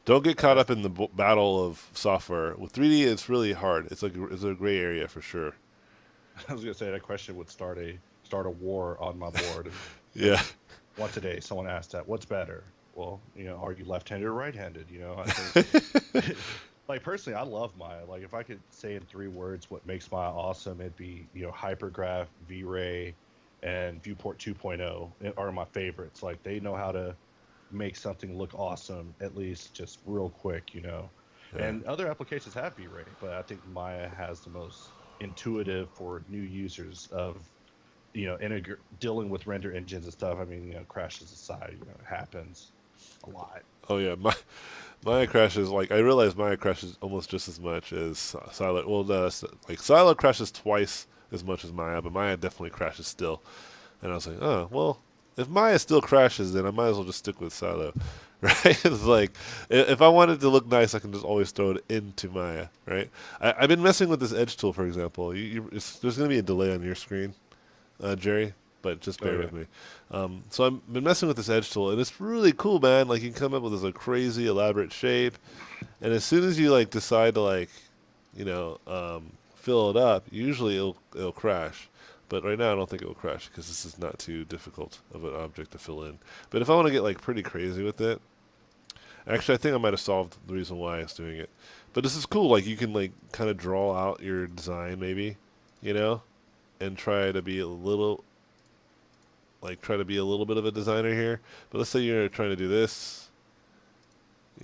Don't get caught That's, up in the battle of software. With 3D, it's really hard. It's a gray area for sure. I was gonna say that question would start a war on my board. Yeah. Once a day, someone asked that, "What's better?" Well, you know, are you left-handed or right-handed? You know, I think, like personally, I love Maya. Like, if I could say in 3 words what makes Maya awesome, it'd be you know Hypergraph, V-Ray, and Viewport 2.0 are my favorites. Like, they know how to make something look awesome, at least just real quick, you know. Yeah. And other applications have V-Ray, but I think Maya has the most intuitive for new users of you know dealing with render engines and stuff. I mean, you know, crashes aside, you know, it happens. a lot. Oh yeah, Maya crashes. Like I realize Maya crashes almost just as much as Silo. Well, no, like Silo crashes twice as much as Maya, but Maya definitely crashes still. And I was like, oh well, if Maya still crashes, then I might as well just stick with Silo, right? It's like if I wanted to look nice, I can just always throw it into Maya, right? I've been messing with this edge tool, for example. There's going to be a delay on your screen, Jerry, but just Oh bear yeah. with me. So I've been messing with this edge tool, and it's really cool, man. Like you can come up with this like, crazy elaborate shape, and as soon as you like decide to like, fill it up, usually it'll crash. But right now I don't think it will crash because this is not too difficult of an object to fill in. But if I want to get like pretty crazy with it, actually I think I might have solved the reason why I was doing it. But this is cool. Like you can like kind of draw out your design maybe, you know, and try to be a little try to be a little bit of a designer here. But let's say you're trying to do this,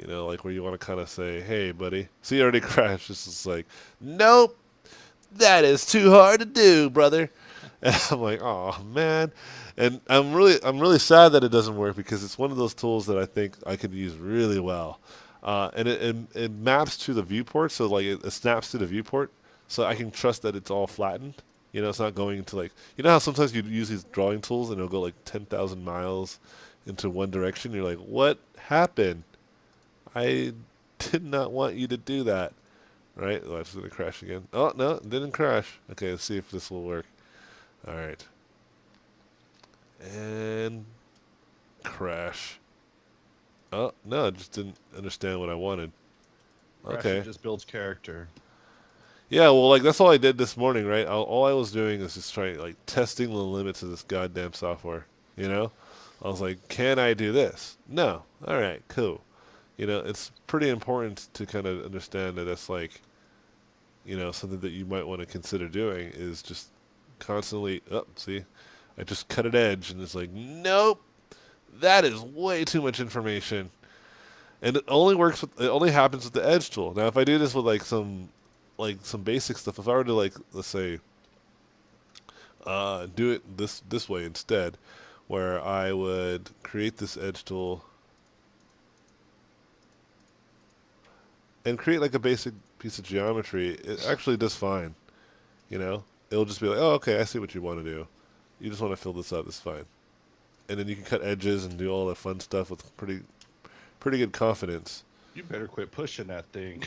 like where you want to kind of say, "Hey, buddy, see, you already crashed." This is like, nope, that is too hard to do, brother. And I'm like, oh man, and I'm really sad that it doesn't work because it's one of those tools that I think I could use really well, and it maps to the viewport, so like it snaps to the viewport, so I can trust that it's all flattened. It's not going into like how sometimes you use these drawing tools and it'll go like 10,000 miles into one direction. You're like, what happened? I did not want you to do that. Right? Oh, it's going to crash again. Oh, no, it didn't crash. Okay, let's see if this will work. All right. And crash. Oh, no, I just didn't understand what I wanted. Crashing Okay. just builds character. Yeah, well, like, that's all I did this morning, right? All I was doing is just trying, like, testing the limits of this goddamn software. You know? I was like, can I do this? No. All right, cool. It's pretty important to kind of understand that that's like, something that you might want to consider doing is just constantly, oh, see, I just cut an edge and it's like, nope, that is way too much information. And it only happens with the edge tool. Now, if I do this with like some basic stuff, if I were to like, let's say, do it this way instead, where I would create this edge tool and create like a basic piece of geometry, it actually does fine. It'll just be like, oh, okay, I see what you want to do. You just want to fill this up. It's fine. And then you can cut edges and do all the fun stuff with pretty good confidence. You better quit pushing that thing.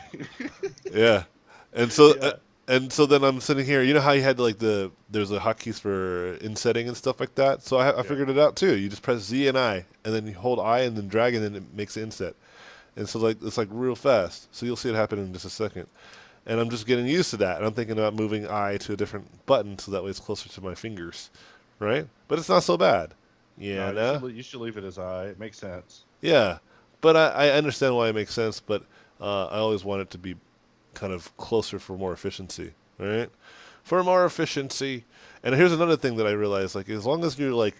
Yeah. And so Yeah. and so then I'm sitting here. You know how you had like there's the hotkeys for insetting and stuff like that. So I Yeah. figured it out too. You just press Z and I, and then you hold I and then drag, and then it makes the inset. And so like it's like real fast. So you'll see it happen in just a second. And I'm just getting used to that. And I'm thinking about moving I to a different button so that way it's closer to my fingers, right? But it's not so bad. No, Yeah, you should no? you should leave it as I. It makes sense. Yeah. But I understand why it makes sense, but I always want it to be kind of closer for more efficiency, right? For more efficiency. And here's another thing that I realized, like as long as you're like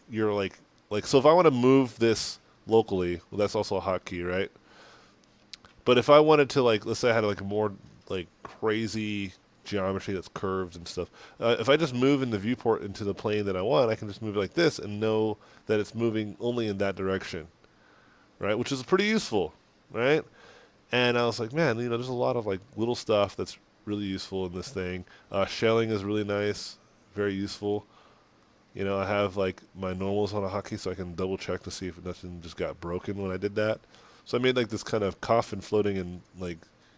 so if I want to move this locally, well that's also a hotkey, right? But if I wanted to like let's say I had like a more like crazy geometry that's curved and stuff, if I just move in the viewport into the plane that I want, I can just move it like this and know that it's moving only in that direction, right? Which is pretty useful, right? And I was like, man, there's a lot of like little stuff that's really useful in this thing. Shelling is really nice, very useful. I have like my normals on a hotkey so I can double check to see if nothing just got broken when I did that. So I made like this kind of coffin floating in like,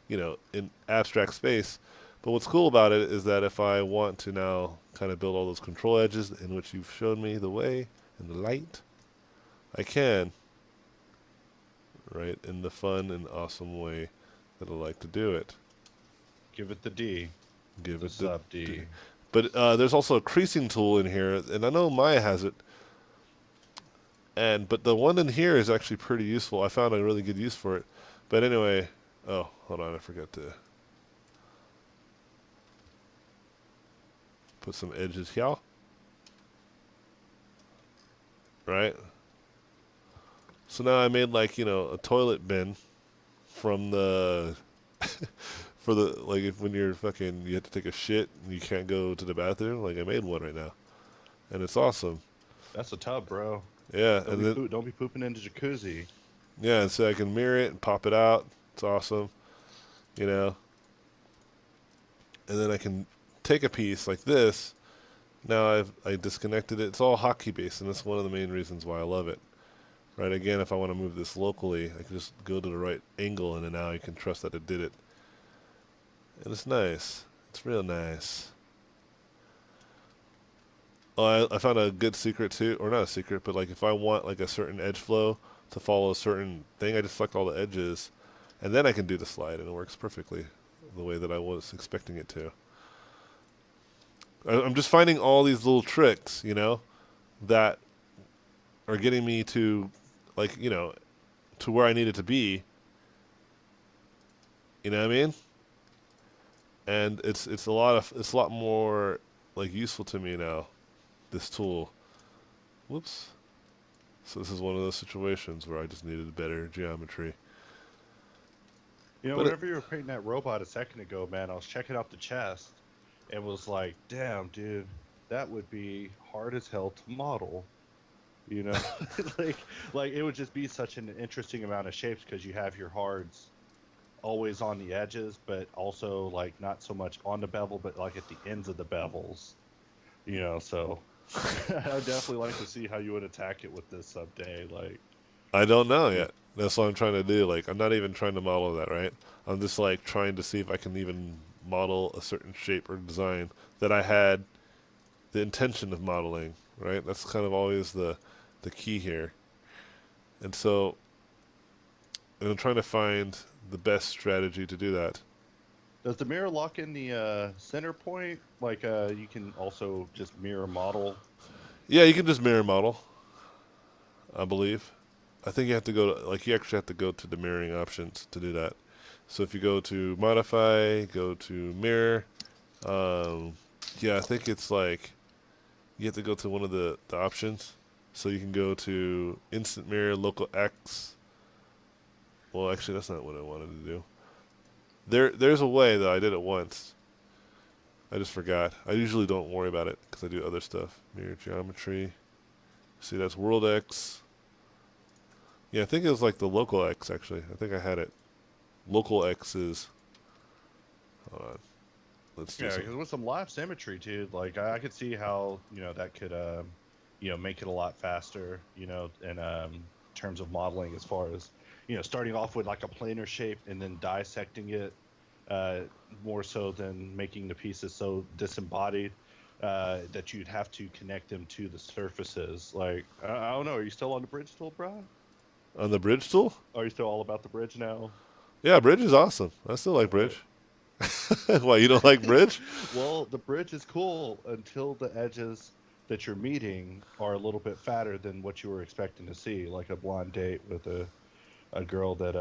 in abstract space. But what's cool about it is that if I want to now kind of build all those control edges in which you've shown me the way and the light, I can, right, in the fun and awesome way that I like to do it. Give it the D. Give The it the, sub D. but there's also a creasing tool in here, and I know Maya has it. But the one in here is actually pretty useful. I found a really good use for it. But anyway, oh, hold on, I forgot to put some edges here, right? So now I made like a toilet bin from the for the like if when you're fucking you have to take a shit and you can't go to the bathroom. Like I made one right now, and it's awesome. That's a tub, bro. Yeah, and then Don't be pooping in the jacuzzi. Yeah, and so I can mirror it and pop it out. It's awesome, you know. And then I can take a piece like this. Now I disconnected it. It's all hotkey based, and that's one of the main reasons why I love it. Right, again, if I want to move this locally, I can just go to the right angle, and then now you can trust that it did it. And it's nice. It's real nice. Oh, I found a good secret too, or not a secret, but like if I want like a certain edge flow to follow a certain thing, I just select all the edges, and then I can do the slide, and it works perfectly the way that I was expecting it to. I'm just finding all these little tricks, that are getting me to, like, to where I need it to be. You know what I mean? And it's a lot more like useful to me now. This tool. Whoops. So this is one of those situations where I just needed better geometry. You know, But it, whenever you were painting that robot a second ago, man, I was checking out the chest and was like, damn, dude, that would be hard as hell to model. You know, like it would just be such an interesting amount of shapes because you have your hards always on the edges, but also like not so much on the bevel, but like at the ends of the bevels. So I'd definitely like to see how you would attack it with this someday. Like, I don't know yeah, yet. That's what I'm trying to do. Like, I'm not even trying to model that, right? I'm just like trying to see if I can even model a certain shape or design that I had the intention of modeling, right? That's kind of always the key here. And so I'm trying to find the best strategy to do that. does the mirror lock in the center point? Like, you can also just mirror model. Yeah, you can just mirror model, I believe. I think you have to go to, like, you actually have to go to the mirroring options to do that. So if you go to modify, go to mirror, um, yeah, I think it's like you have to go to one of the options. So you can go to instant mirror, local X. Well, actually, that's not what I wanted to do. There's a way though. I did it once. I just forgot. I usually don't worry about it because I do other stuff. Mirror geometry. See, that's world X. Yeah, I think it was like the local X actually. I think I had it. Local X is. Hold on. Let's do Yeah, something. because with some live symmetry, dude, like I could see how that could make it a lot faster, in terms of modeling, as far as starting off with like a planar shape and then dissecting it, uh, more so than making the pieces so disembodied that you'd have to connect them to the surfaces. Like I don't know, are you still on the bridge tool, bro? On the bridge tool? Are you still all about the bridge now? Yeah, bridge is awesome. I still like Uh, bridge. Why, you don't like bridge? Well, the bridge is cool until the edges that you're meeting are a little bit fatter than what you were expecting to see, like a blind date with a girl that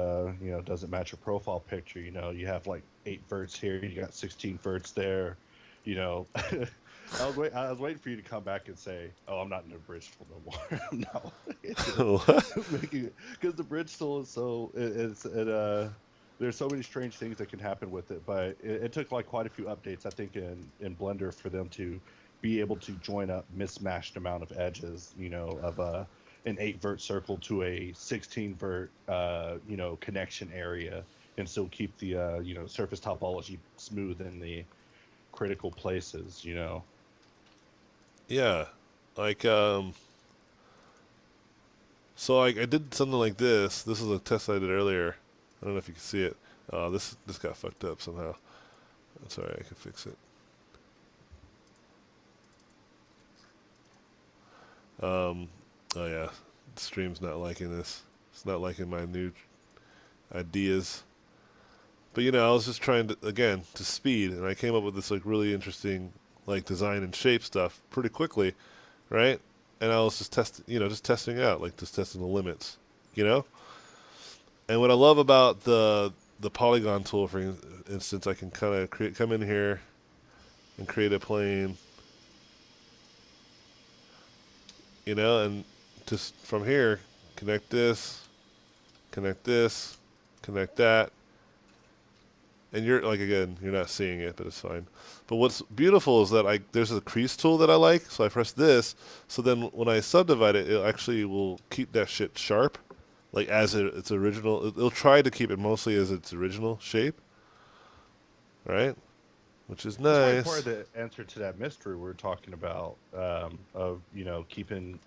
doesn't match your profile picture. You have like 8 verts here, you got 16 verts there. I was waiting for you to come back and say, "Oh, I'm not in the bridge tool no more." No, What? making it because the bridge tool is so there's so many strange things that can happen with it, but it took like quite a few updates, I think, in Blender for them to be able to join up mismatched amount of edges, of an 8 vert circle to a 16 vert connection area, and still keep the surface topology smooth in the critical places. Yeah. Like, so I did something like this. This is a test I did earlier. I don't know if you can see it. This got fucked up somehow. Sorry, I can fix it. Um, oh yeah, the stream's not liking this. It's not liking my new ideas. But I was just trying to again to speed, and I came up with this like really interesting like design and shape stuff pretty quickly, right? And I was just just testing it out, like just testing the limits, you know. And what I love about the polygon tool, for instance, I can kind of come in here and create a plane, and just from here connect this, connect that, and you're like again, you're not seeing it, but it's fine. But what's beautiful is that there's a crease tool that I like, so I press this, so then when I subdivide it, it actually will keep that shit sharp, like as its original. It'll try to keep it mostly as its original shape, right? Which is This might be part of nice. the answer to that mystery we're talking about, of keeping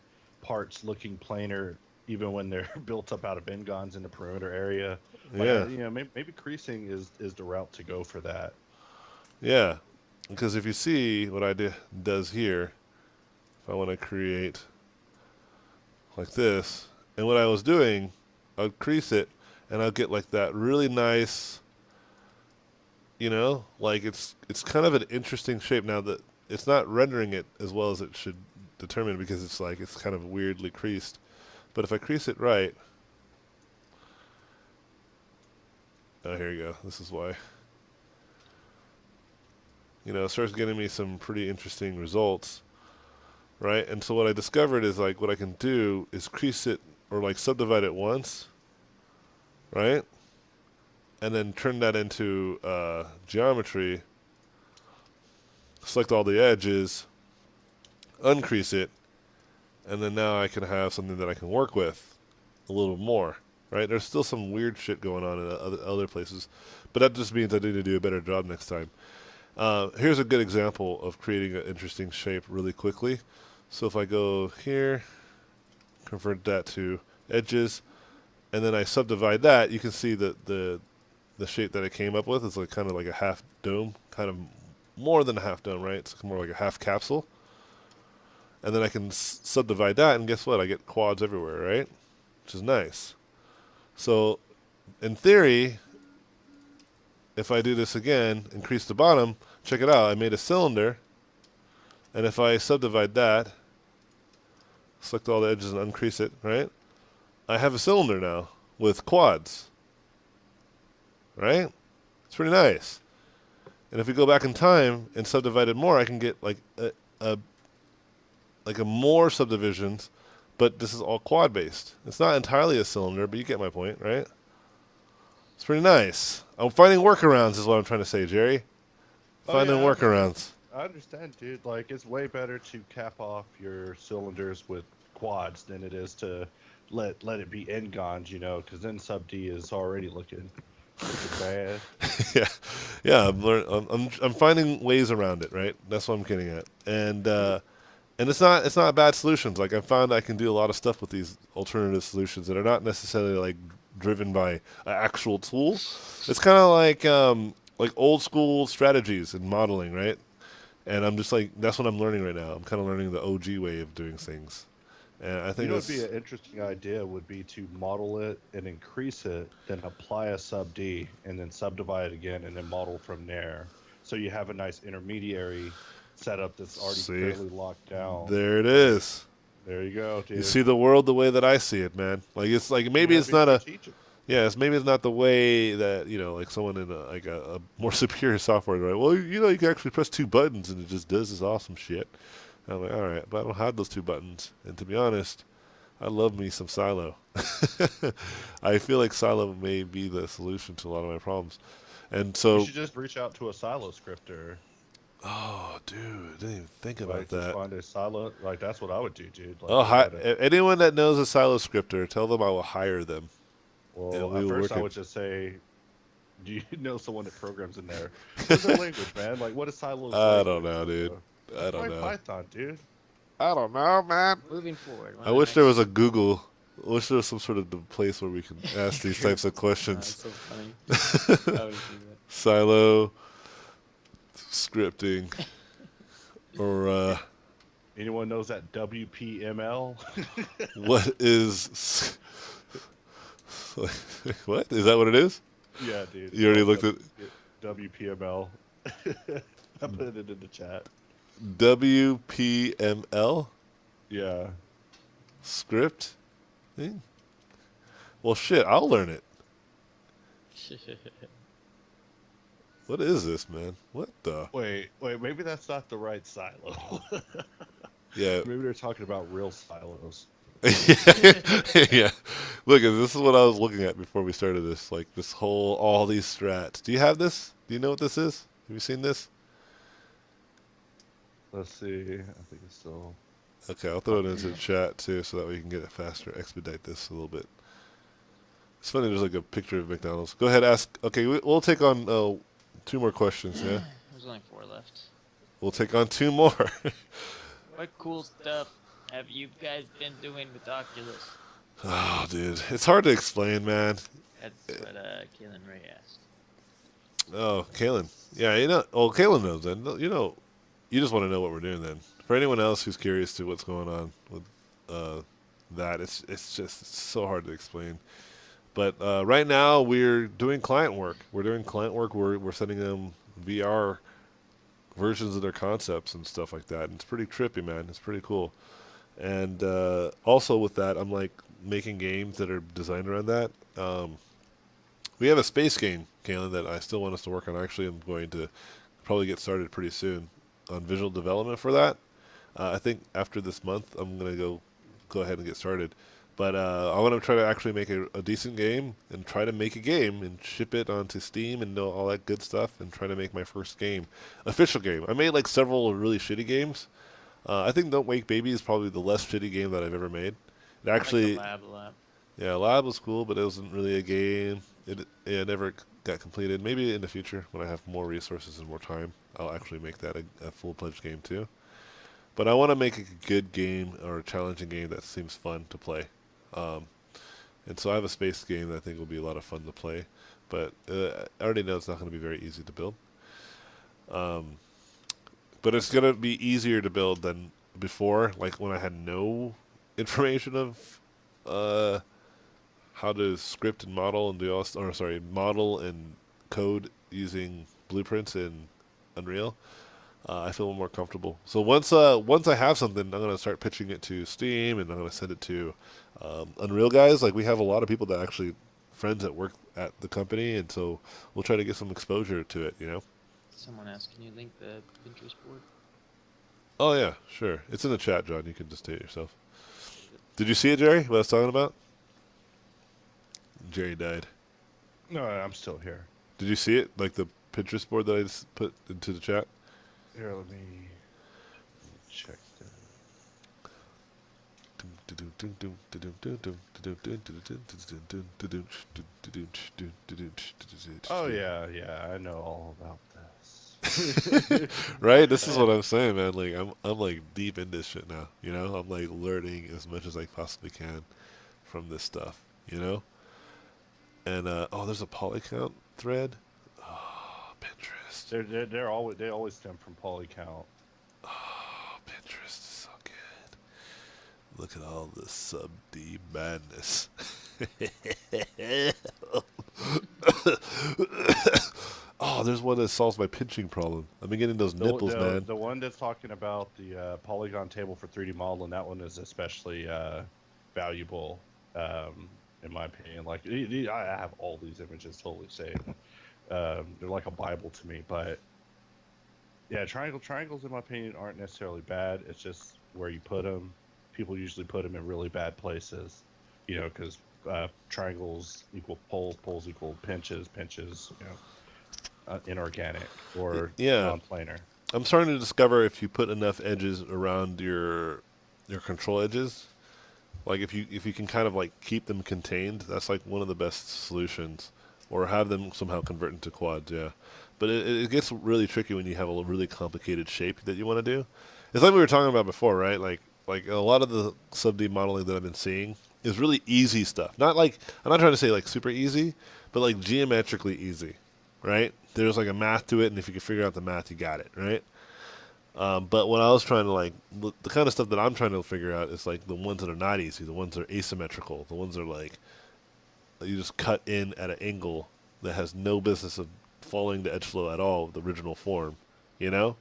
parts looking plainer even when they're built up out of engons in the perimeter area. Like Yeah, maybe creasing is the route to go for that. yeah. Because if you see what I does here, if I want to create like this, and what I was doing, I'd crease it, and I'll get like that really nice, like it's kind of an interesting shape. Now that it's not rendering it as well as it should determine because it's kind of weirdly creased. But if I crease it right, oh here you go. This is why. It starts getting me some pretty interesting results, right? And so what I discovered is like what I can do is crease it or like subdivide it once, right? And then turn that into geometry, select all the edges, uncrease it, and then now I can have something that I can work with a little more, right? There's still some weird shit going on in other places, but that just means I need to do a better job next time. Here's a good example of creating an interesting shape really quickly. So if I go here, convert that to edges, and then I subdivide that, you can see that the shape that I came up with is like kind of like a half dome, kind of more than a half dome, right? It's more like a half capsule. And then I can subdivide that, and guess what? I get quads everywhere, right? Which is nice. So in theory, if I do this again, increase the bottom, check it out. I made a cylinder, and if I subdivide that, select all the edges and uncrease it, right? I have a cylinder now with quads, right? It's pretty nice. And if we go back in time and subdivide it more, I can get a like a more subdivisions, but this is all quad based. It's not entirely a cylinder, but you get my point, right? It's pretty nice. I'm finding workarounds, is what I'm trying to say, Jerry. Oh Finding yeah, workarounds. I understand, dude. Like it's way better to cap off your cylinders with quads than it is to let it be engons, because then sub D is already looking bad. Yeah, yeah. I'm finding ways around it, right? That's what I'm getting at, and it's not bad solutions. Like I found I can do a lot of stuff with these alternative solutions that are not necessarily like driven by an actual tool. It's kind of like old school strategies and modeling, right? And I'm just like that's what I'm learning right now. I'm kind of learning the OG way of doing things, and I You think know, it'd be that's an interesting idea would be to model it and increase it, then apply a sub D, and then subdivide it again, and then model from there. So you have a nice intermediary setup that's already see fairly locked down. there it Like, is. there you go, You dude. see the world the way that I see it, man. Like it's like You maybe got to it's be not a strategic. yeah, maybe it's not the way that like someone in a more superior software, right? Well, you can actually press two buttons and it just does this awesome shit. And I'm like, all right, but I don't have those two buttons. And to be honest, I love me some Silo. I feel like Silo may be the solution to a lot of my problems. And You so, should just reach out to a silo scripter. oh, dude, I didn't even think about Like, just that. find a silo. Like, that's what I would do, dude. Like, Oh, just find a. anyone that knows a Silo scripter, tell them I will hire them, and Well, we at will first work I it. would just say, do you know someone that programs in there? What's their language, man? Like, what is Silo's I don't language? know, dude. It's I don't probably know. Python, dude. I don't know, man. Moving forward, one I of the wish there was next. a Google. I wish there was some sort of place where we could ask these types of It's questions. so funny. I always do Silo scripting or Anyone knows that WPML? what is what is that? What it is? Yeah, dude. It's You already called looked at WPML. I put it in the chat. WPML Yeah. script thing? Well, shit, I'll learn it. it. What is this, man? What the? Wait. Maybe that's not the right silo. Yeah. Maybe they're talking about real silos. Yeah. Look, this is what I was looking at before we started this. Like this whole, all these strats. Do you have this? Do you know what this is? Have you seen this? Let's see. I think it's still Okay, I'll throw it into the chat too, so that we can get it faster, expedite this a little bit. It's funny. There's like a picture of McDonald's. Go ahead, ask. Okay, we'll take on two more questions. Yeah, There's only four left. we'll take on two more. What cool stuff have you guys been doing with Oculus? Oh, dude, it's hard to explain, man. That's what Kaylin Ray asked. Oh, Kalen. Yeah, you know. Well, Kalen knows then. You know, you just want to know what we're doing then. For anyone else who's curious to what's going on with uh, that, it's so hard to explain. But right now we're doing client work. We're doing client work. We're sending them VR versions of their concepts and stuff like that. And it's pretty trippy, man. It's pretty cool. And also with that, I'm like making games that are designed around that. We have a space game, Kalen, that I still want us to work on. Actually, I'm going to probably get started pretty soon on visual development for that. I think after this month, I'm gonna go ahead and get started. But I want to try to actually make a decent game and try to make a game and ship it onto Steam and all that good stuff and try to make my first game, official game. I made like several really shitty games. I think Don't Wake Baby is probably the less shitty game that I've ever made. It I like the actually, lab a lot. yeah, Lab was cool, but it wasn't really a game. It never got completed. Maybe in the future, when I have more resources and more time, I'll actually make that a full-fledged game too. But I want to make a good game or a challenging game that seems fun to play. Um, and so I have a space game that I think will be a lot of fun to play. But I already know it's not going to be very easy to build. Um, but it's going to be easier to build than before, like when I had no information of uh, how to script and model and do all, or sorry, model and code using blueprints in Unreal. I feel more comfortable. So once I have something, I'm gonna start pitching it to Steam, and I'm gonna send it to Unreal guys. Like we have a lot of people that actually friends that work at the company, and so we'll try to get some exposure to it. You know. Someone asked, can you link the Pinterest board? Oh yeah, sure. It's in the chat, John. You can just take it yourself. Did you see it, Jerry? What I was talking about? Jerry died. No, I'm still here. Did you see it? Like the Pinterest board that I just put into the chat? Here, let me check that. Oh yeah, yeah, I know all about this. Right? This is what I'm saying, man. Like I'm like deep in this shit now. You know, I'm like learning as much as I possibly can from this stuff. You know, and oh, there's a polycount thread. Oh, Pinterest. They always stem from polycount. Oh, Pinterest is so good. Look at all this sub D madness. Oh, there's one that solves my pinching problem. I've been getting those nipples, man. The one that's talking about the polygon table for 3D modeling, that one is especially valuable, in my opinion. Like I have all these images totally saved. They're like a bible to me. But yeah, triangles in my opinion aren't necessarily bad. It's just where you put them. People usually put them in really bad places, you know, because triangles equal poles, poles equal pinches, pinches, you know. Inorganic or Yeah, non-planar. I'm starting to discover if you put enough edges around your control edges, like if you can kind of like keep them contained, that's like one of the best solutions, or have them somehow convert into quads. Yeah, but it gets really tricky when you have a really complicated shape that you want to do. It's like we were talking about before, right? Like a lot of the sub D modeling that I've been seeing is really easy stuff. Not like I'm not trying to say like super easy, but like geometrically easy, right? There's like a math to it, and if you can figure out the math, you got it, right? But when I was trying to like the kind of stuff that I'm trying to figure out is like the ones that are not easy, the ones that are asymmetrical, the ones that are like you just cut in at an angle that has no business of following the edge flow at all, the original form, you know?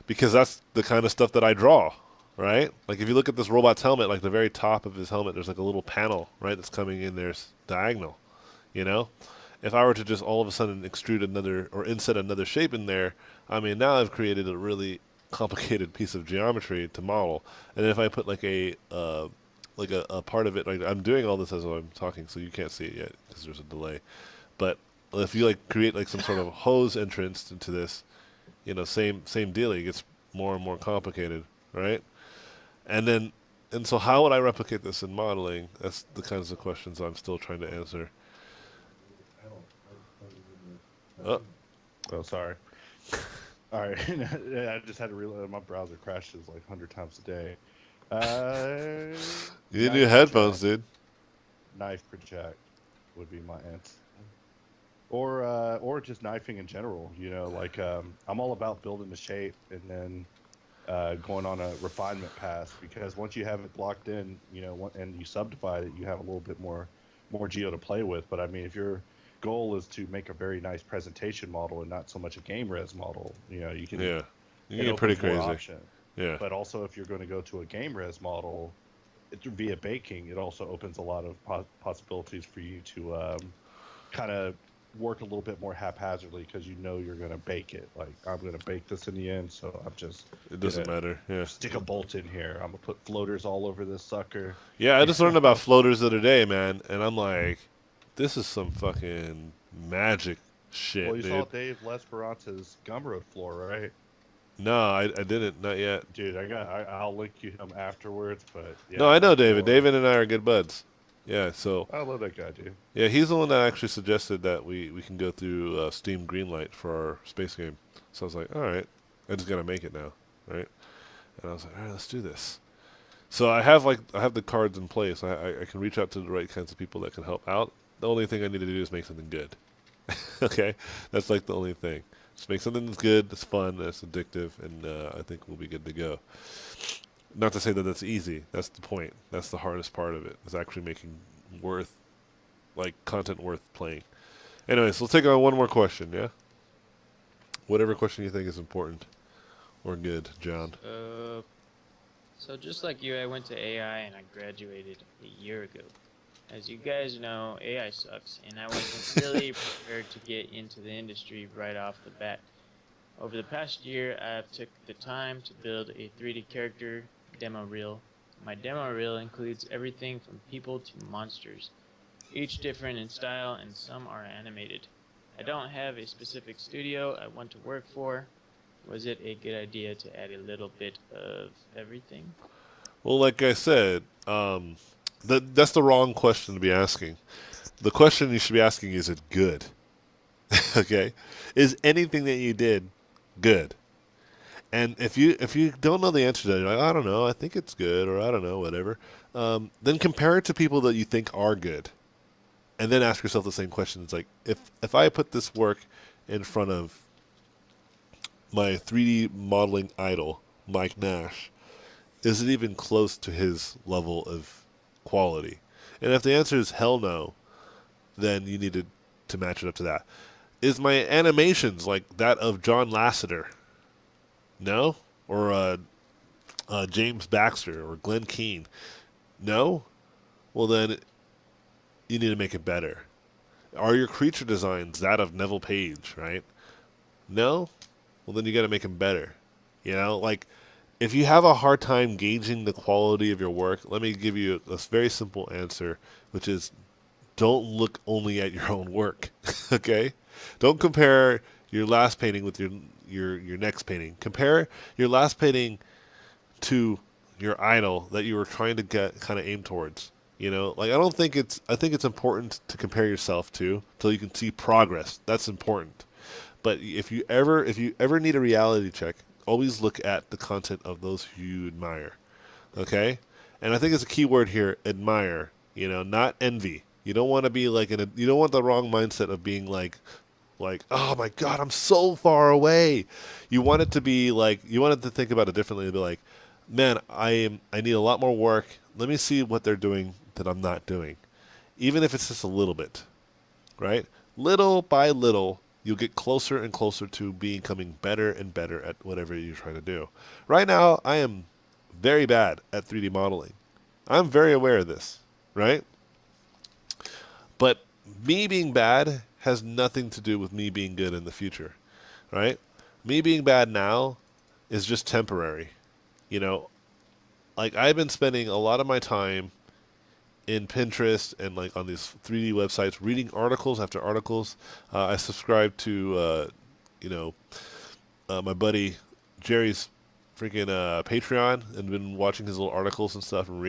Because that's the kind of stuff that I draw, right? Like if you look at this robot's helmet, like the very top of his helmet, there's like a little panel, right, that's coming in there's diagonal, you know? If I were to just all of a sudden extrude another or inset another shape in there, I mean now I've created a really complicated piece of geometry to model. And if I put like a part of it, like I'm doing all this as I'm talking, so you can't see it yet because there's a delay. But if you like create like some sort of hose entrance into this, you know, same deal. It gets more and more complicated, right? And then and so how would I replicate this in modeling? That's the kinds of questions I'm still trying to answer. Oh, Oh, sorry. All right. Yeah, I just had to realize my browser crashes like 100 times a day. you need new Knife headphones, project. dude. Knife project would be my answer. Or just knifing in general. Like I'm all about building the shape and then going on a refinement path because once you have it blocked in, and you subdivide it, you have a little bit more geo to play with. But I mean, if your goal is to make a very nice presentation model and not so much a game res model, you can Yeah, you can it get pretty opens more crazy. options. Yeah, But also, if you're going to go to a game res model via baking, it also opens a lot of possibilities for you to kind of work a little bit more haphazardly because you're going to bake it. Like I'm going to bake this in the end, so I'm just it doesn't gonna matter. Yeah, stick a bolt in here. I'm gonna put floaters all over this sucker. yeah. I You just learned about know? floaters the other day, man, and I'm like, this is some fucking magic Well, shit, you saw dude. Dave Lesperance's Gumroad floor, right? No, I didn't, not yet. Dude, I'll link you him afterwards. But No, yeah, I know that David. floor. David and I are good buds. Yeah, so I love that guy, dude. yeah, he's the one that actually suggested that we can go through Steam Greenlight for our space game. So I was like, all right, I just gotta make it now, right? And I was like, all right, let's do this. So I have the cards in place. I can reach out to the right kinds of people that can help out. The only thing I need to do is make something good. Okay, that's like the only thing. Just make something that's good, that's fun, that's addictive, and I think we'll be good to go. Not to say that that's easy. That's the point. That's the hardest part of it. Is actually making worth like content worth playing. Anyways, let's take on one more question. Yeah, whatever question you think is important or good, John. So, so just like you, I went to AI and I graduated a year ago. As you guys know, AI sucks, and I wasn't really prepared to get into the industry right off the bat. Over the past year, I've took the time to build a 3D character demo reel. My demo reel includes everything from people to monsters, each different in style, and some are animated. I don't have a specific studio I want to work for. Was it a good idea to add a little bit of everything? Well, like I said, that's the wrong question to be asking. The question you should be asking is it good? Okay, is anything that you did good? And if you don't know the answer to that, you're like, I don't know, I think it's good, or I don't know, whatever. Then compare it to people that you think are good, and then ask yourself the same question. It's like if I put this work in front of my 3D modeling idol, Mike Nash, is it even close to his level of quality? And if the answer is hell no, then you need to match it up to that. Is my animations like that of John Lasseter? No? Or James Baxter or Glenn Keane? No? Well, then you need to make it better. Are your creature designs that of Neville Page, right? No? Well, then you got to make them better. Like if you have a hard time gauging the quality of your work, let me give you a very simple answer, which is don't look only at your own work. Okay? Don't compare your last painting with your next painting. Compare your last painting to your idol that you were trying to get kind of aim towards. Like I think it's important to compare yourself to till you can see progress. That's important. But if you ever need a reality check, always look at the content of those who you admire. Okay? And I think it's a key word here, admire, not envy. You don't want to be like you don't want the wrong mindset of being like, oh my god, I'm so far away. You want it to be like you want it to think about it differently to be like, man, I need a lot more work. Let me see what they're doing that I'm not doing. Even if it's just a little bit, right? Little by little, you'll get closer and closer to becoming better and better at whatever you're trying to do. Right now, I am very bad at 3D modeling. I'm very aware of this, right? But me being bad has nothing to do with me being good in the future, right? Me being bad now is just temporary. You know, like I've been spending a lot of my time in Pinterest and like on these 3D websites reading articles after articles. I subscribe to, you know, my buddy Jerry's freaking Patreon and been watching his little articles and stuff and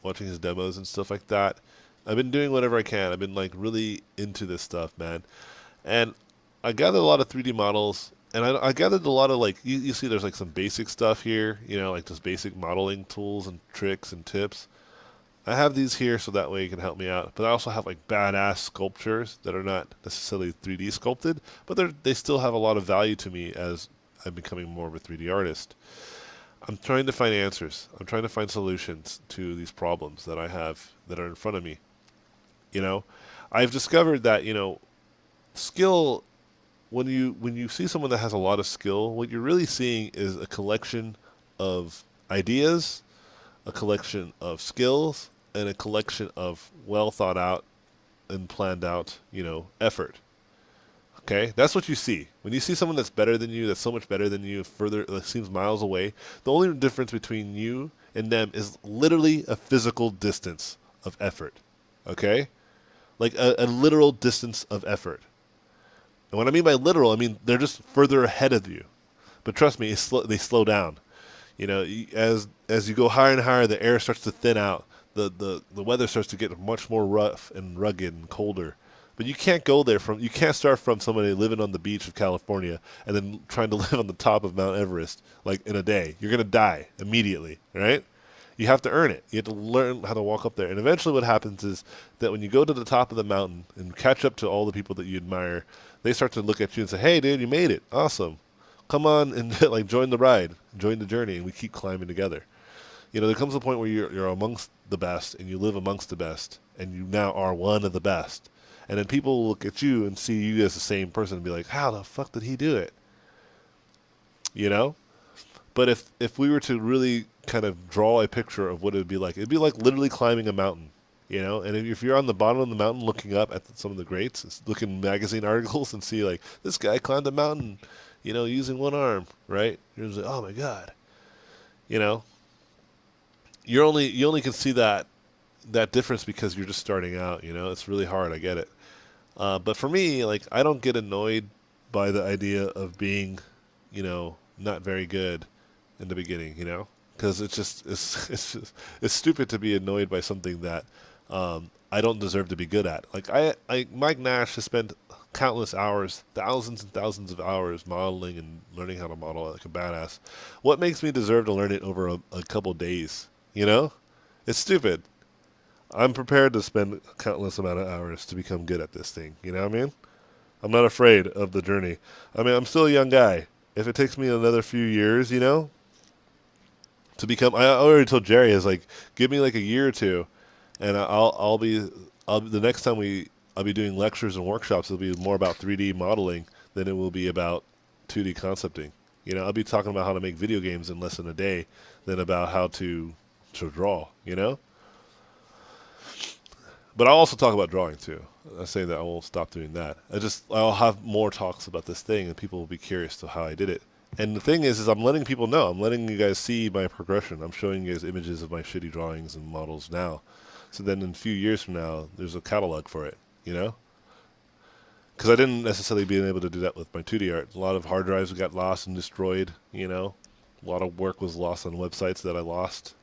watching his demos and stuff like that. I've been doing whatever I can. I've been like really into this stuff, man. And I gathered a lot of 3D models, and I gathered a lot of like you see there's like some basic stuff here, like just basic modeling tools and tricks and tips. I have these here so that way you can help me out. But I also have like badass sculptures that are not necessarily 3D sculpted, but they still have a lot of value to me as I'm becoming more of a 3D artist. I'm trying to find answers. I'm trying to find solutions to these problems that I have that are in front of me. You know, I've discovered that skill when you see someone that has a lot of skill, what you're really seeing is a collection of ideas, a collection of skills, and a collection of well thought out and planned out, effort. Okay, that's what you see when you see someone that's better than you, that's so much better than you, further that seems miles away. The only difference between you and them is literally a physical distance of effort. Okay, like a literal distance of effort. And what I mean by literal, I mean they're just further ahead of you. But trust me, they slow down. As you go higher and higher, the air starts to thin out. The weather starts to get much more rough and rugged and colder. But you can't start from somebody living on the beach of California and then trying to live on the top of Mount Everest like in a day. You're gonna die immediately, right? You have to earn it. You have to learn how to walk up there. And eventually what happens is that when you go to the top of the mountain and catch up to all the people that you admire, they start to look at you and say, "Hey, dude, you made it. Awesome. Come on and like join the ride, join the journey, and we keep climbing together." There comes a point where you're amongst the best and you live amongst the best and you now are one of the best. And then people will look at you and see you as the same person and be like, "How the fuck did he do it?" You know? But if we were to really kind of draw a picture of what it would be like, it'd be like literally climbing a mountain, And if you're on the bottom of the mountain looking up at some of the greats, looking magazine articles and see like this guy climbed a mountain, using one arm, right? You're just like, oh my god, you know. You only can see that difference because you're just starting out. It's really hard. I get it. But for me, like I don't get annoyed by the idea of being, not very good in the beginning, because it's stupid to be annoyed by something that I don't deserve to be good at. Like Mike Nash has spent countless hours, thousands and thousands of hours modeling and learning how to model like a badass. What makes me deserve to learn it over a couple days? It's stupid. I'm prepared to spend countless amount of hours to become good at this thing. You know what I mean? I'm not afraid of the journey. I mean, I'm still a young guy. If it takes me another few years, to become, I already told Jerry, is like, give me like a year or two, and I'll the next time I'll be doing lectures and workshops. It'll be more about 3D modeling than it will be about 2D concepting. I'll be talking about how to make video games in less than a day than about how to draw. But I'll also talk about drawing too. I say that I won't stop doing that. I'll have more talks about this thing, and people will be curious to how I did it. And the thing is I'm letting people know. I'm letting you guys see my progression. I'm showing you guys images of my shitty drawings and models now. So then in a few years from now, there's a catalog for it. Because I didn't necessarily be able to do that with my 2D art. A lot of hard drives got lost and destroyed. A lot of work was lost on websites that I lost.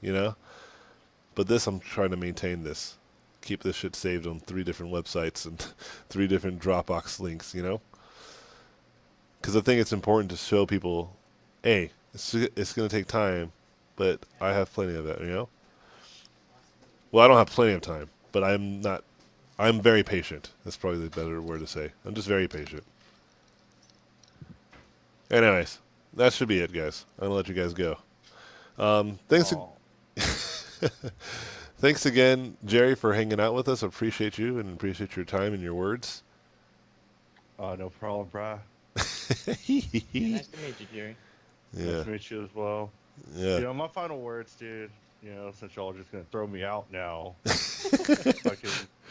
But this, I'm trying to maintain this. Keep this shit saved on 3 different websites and 3 different Dropbox links. Because I think it's important to show people, hey, it's going to take time, but I have plenty of it. Well, I don't have plenty of time, but I'm very patient. That's probably the better word to say. I'm just very patient. Anyways, that should be it, guys. I'm going to let you guys go. Thanks. Oh, Thanks again, Jerry, for hanging out with us. I appreciate you and appreciate your time and your words. no problem, Bri. Yeah, nice to meet you, Jerry. Nice Yeah, to meet you as well. yeah. My final words, dude. Since y'all are just gonna throw me out now, fucking,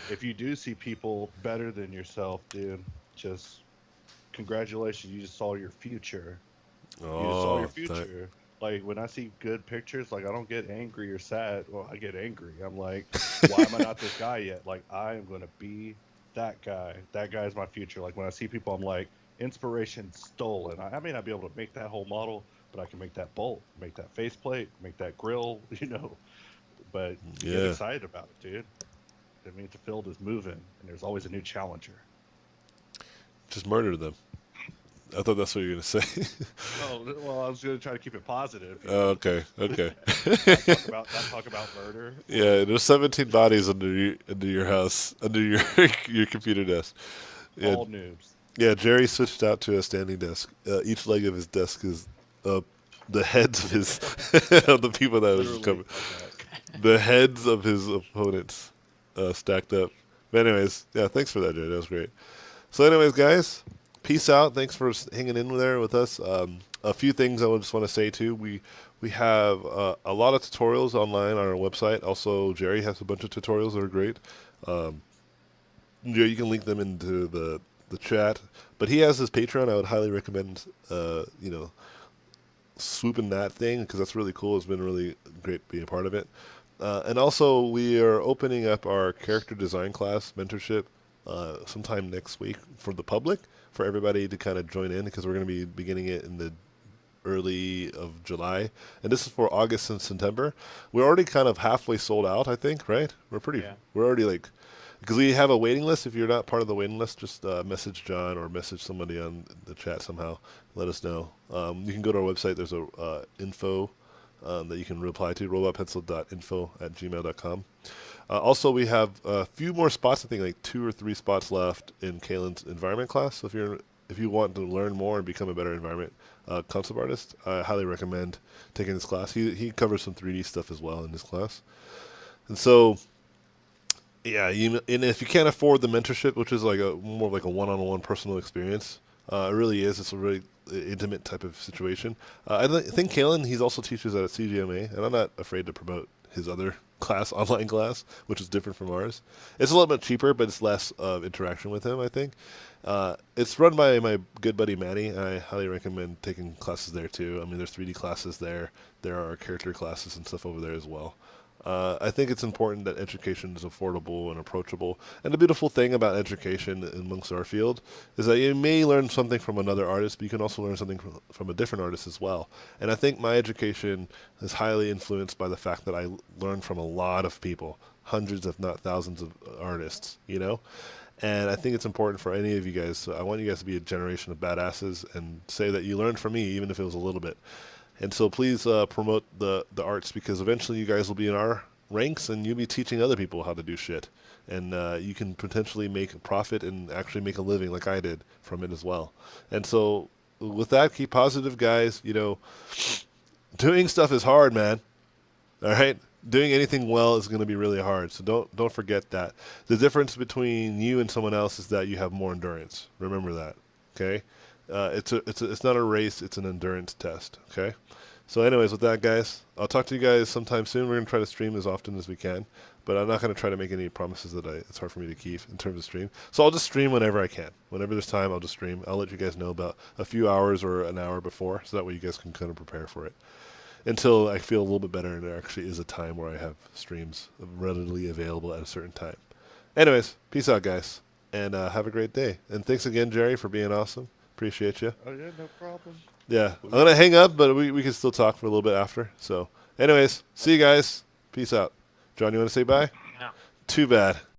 if you do see people better than yourself, dude, just congratulations. You just saw your future. You just saw your Oh, future. Like when I see good pictures, like I don't get angry or sad. Well, I get angry. I'm like, why am I not this guy yet? Like I am gonna be that guy. That guy is my future. Like when I see people, I'm like, inspiration stolen. I may not be able to make that whole model, but I can make that bolt, make that faceplate, make that grill. But get yeah. excited about it, dude. I mean, the field is moving, and there's always a new challenger. Just murder them. I thought that's what you were gonna say. Oh well, I was gonna try to keep it positive, you Oh, know. okay, okay. Not talk about murder Yeah, or there's 17 bodies under your house, under your your computer desk. Yeah, all noobs. yeah. Jerry switched out to a standing desk. Each leg of his desk is uh, the heads of his of the people that was Literally coming, a desk. the heads of his opponents stacked up. But anyways, yeah. Thanks for that, Jerry. That was great. So, anyways, guys, peace out. Thanks for hanging in there with us. A few things I would just want to say too. We have a lot of tutorials online on our website. Also, Jerry has a bunch of tutorials that are great. Um, yeah, you can link them into the chat. But he has his Patreon. I would highly recommend swooping that thing because that's really cool. It's been really great being a part of it. And also, we are opening up our character design class mentorship sometime next week for the public, for everybody to kind of join in because we're going to be beginning it in the early of July, and this is for August and September. We're already kind of halfway sold out, I think, right? Yeah. We're already like, because we have a waiting list. If you're not part of the waiting list, just message John or message somebody on the chat somehow. Let us know. You can go to our website. There's a info that you can reply to, robotpencil.info@gmail.com. Also, we have a few more spots. I think like 2 or 3 spots left in Kalen's environment class. So if you want to learn more and become a better environment concept artist, I highly recommend taking this class. He covers some 3D stuff as well in this class. And so, yeah, and if you can't afford the mentorship, which is like a more of like a one-on-one personal experience, it really is. It's a really intimate type of situation. I think Kalen, he's also teaches at a CGMA, and I'm not afraid to promote his other class, online class, which is different from ours. It's a little bit cheaper, but it's less interaction with him, I think. It's run by my good buddy Manny. I highly recommend taking classes there too. I mean, there's 3D classes there. There are character classes and stuff over there as well. I think it's important that education is affordable and approachable. And the beautiful thing about education amongst our field is that you may learn something from another artist, but you can also learn something from a different artist as well. And I think my education is highly influenced by the fact that I learned from a lot of people, hundreds, if not thousands, of artists, you know? And I think it's important for any of you guys. So I want you guys to be a generation of badasses and say that you learned from me, even if it was a little bit. And so please promote the arts because eventually you guys will be in our ranks and you'll be teaching other people how to do shit. And you can potentially make a profit and actually make a living like I did from it as well. And so with that, keep positive, guys. You know, doing stuff is hard, man. All right? Doing anything well is going to be really hard. So don't forget that. The difference between you and someone else is that you have more endurance. Remember that. Okay? It's not a race, it's an endurance test. Okay? So, anyways, with that, guys, I'll talk to you guys sometime soon. We're gonna try to stream as often as we can, but I'm not gonna try to make any promises that it's hard for me to keep in terms of stream. So I'll just stream whenever I can. Whenever there's time, I'll just stream. I'll let you guys know about a few hours or an hour before, so that way you guys can kind of prepare for it until I feel a little bit better and there actually is a time where I have streams readily available at a certain time. Anyways, peace out, guys, and have a great day. And thanks again, Jerry, for being awesome. Appreciate you. Oh yeah, no problem. Yeah, I'm gonna hang up, but we can still talk for a little bit after. So, anyways, see you guys. Peace out. John, you want to say bye? No. Too bad.